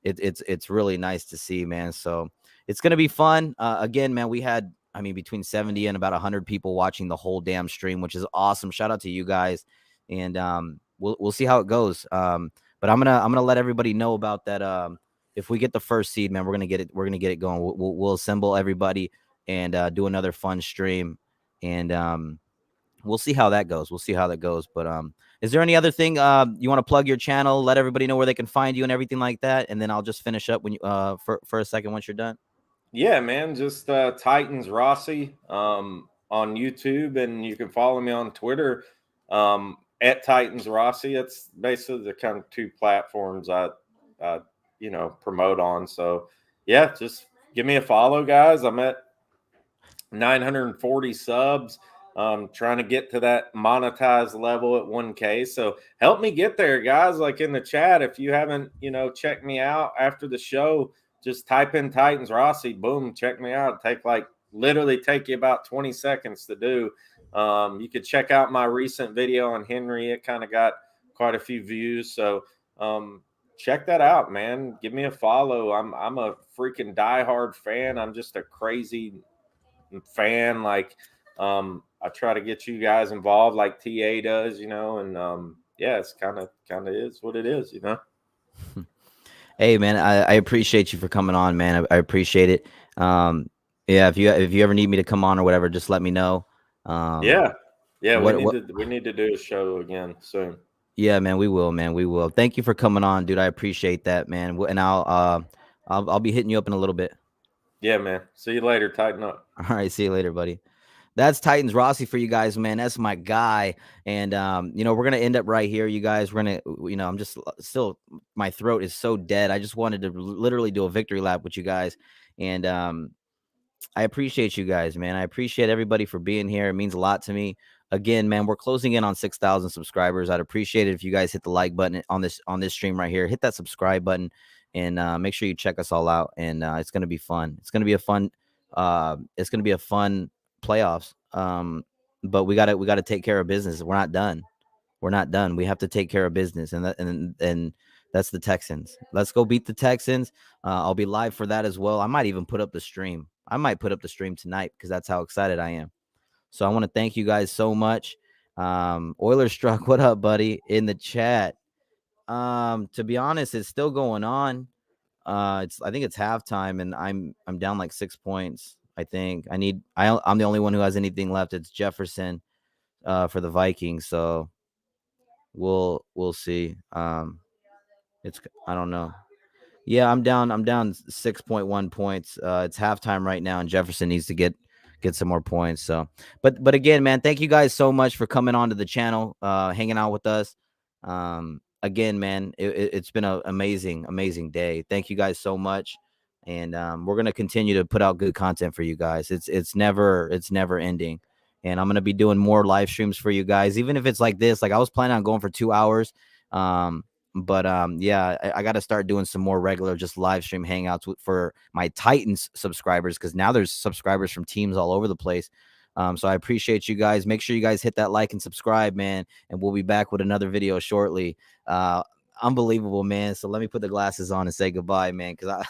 It's really nice to see, man. So it's gonna be fun. Again, man, we had, I mean, between 70 and about 100 people watching the whole damn stream, which is awesome. Shout out to you guys, and we'll see how it goes. But I'm gonna let everybody know about that. If we get the first seed, man, we're gonna get it going. We'll assemble everybody and do another fun stream, and we'll see how that goes. But is there any other thing you want to plug your channel? Let everybody know where they can find you and everything like that, and then I'll just finish up when you for a second once you're done. Yeah, man, just Titans Rossi on YouTube, and you can follow me on Twitter at Titans Rossi. It's basically the kind of two platforms I promote on. So yeah, just give me a follow, guys. I'm at 940 subs. Trying to get to that monetized level at 1K. So help me get there, guys. Like in the chat, if you haven't, checked me out after the show, just type in Titans Rossi. Boom, check me out. Literally take you about 20 seconds to do. You could check out my recent video on Henry. It kind of got quite a few views. So check that out, man. Give me a follow. I'm a freaking diehard fan. I'm just a crazy fan. Like, I try to get you guys involved like TA does, and yeah, it's kind of is what it is, Hey, man, I appreciate you for coming on, man. I appreciate it. Yeah, if you ever need me to come on or whatever, just let me know. Yeah, we need to do a show again soon. Yeah, man, we will, man. We will. Thank you for coming on, dude. I appreciate that, man. And I'll be hitting you up in a little bit. Yeah, man. See you later. Tighten up. All right, see you later, buddy. That's Titans Rossi for you guys, man. That's my guy. And, we're going to end up right here, you guys. We're going to, I'm just still, my throat is so dead. I just wanted to literally do a victory lap with you guys. And I appreciate you guys, man. I appreciate everybody for being here. It means a lot to me. Again, man, we're closing in on 6,000 subscribers. I'd appreciate it if you guys hit the like button on this stream right here. Hit that subscribe button and make sure you check us all out. And it's going to be fun. It's going to be a fun playoffs. But we got to take care of business. We're not done. We have to take care of business, and that's the Texans. Let's go beat the Texans. I'll be live for that as well. I might even put up the stream. I might put up the stream tonight because that's how excited I am. So I want to thank you guys so much. Oilers Struck, what up, buddy? In the chat. To be honest, it's still going on. I think it's halftime, and I'm down like 6 points. I think I'm the only one who has anything left. It's Jefferson for the Vikings, so we'll see. It's I don't know. Yeah, I'm down 6.1 points. It's halftime right now, and Jefferson needs to get some more points. So, but again, man, thank you guys so much for coming on to the channel, hanging out with us. Again, man, it's been an amazing day. Thank you guys so much, and we're gonna continue to put out good content for you guys. It's never ending, and I'm gonna be doing more live streams for you guys, even if it's like this. Like I was planning on going for 2 hours. But yeah, I got to start doing some more regular just live stream hangouts for my Titans subscribers, because now there's subscribers from teams all over the place. So I appreciate you guys. Make sure you guys hit that like and subscribe, man, and we'll be back with another video shortly. Unbelievable, man. So let me put the glasses on and say goodbye, man, because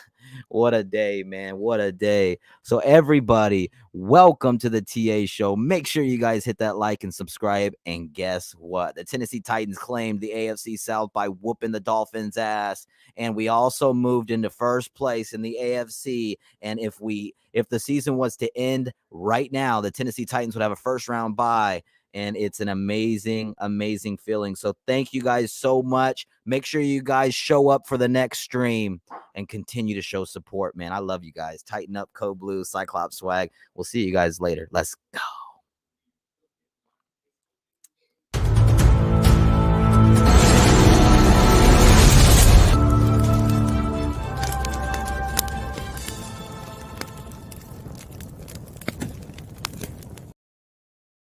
what a day, man. What a day. So everybody, welcome to the TA show. Make sure you guys hit that like and subscribe. And guess what? The Tennessee Titans claimed the AFC South by whooping the Dolphins' ass. And we also moved into first place in the AFC. And if the season was to end right now, the Tennessee Titans would have a first round bye. And it's an amazing feeling. So thank you guys so much. Make sure you guys show up for the next stream and continue to show support, man. I love you guys. Tighten up, Code Blue, Cyclops Swag. We'll see you guys later. Let's go.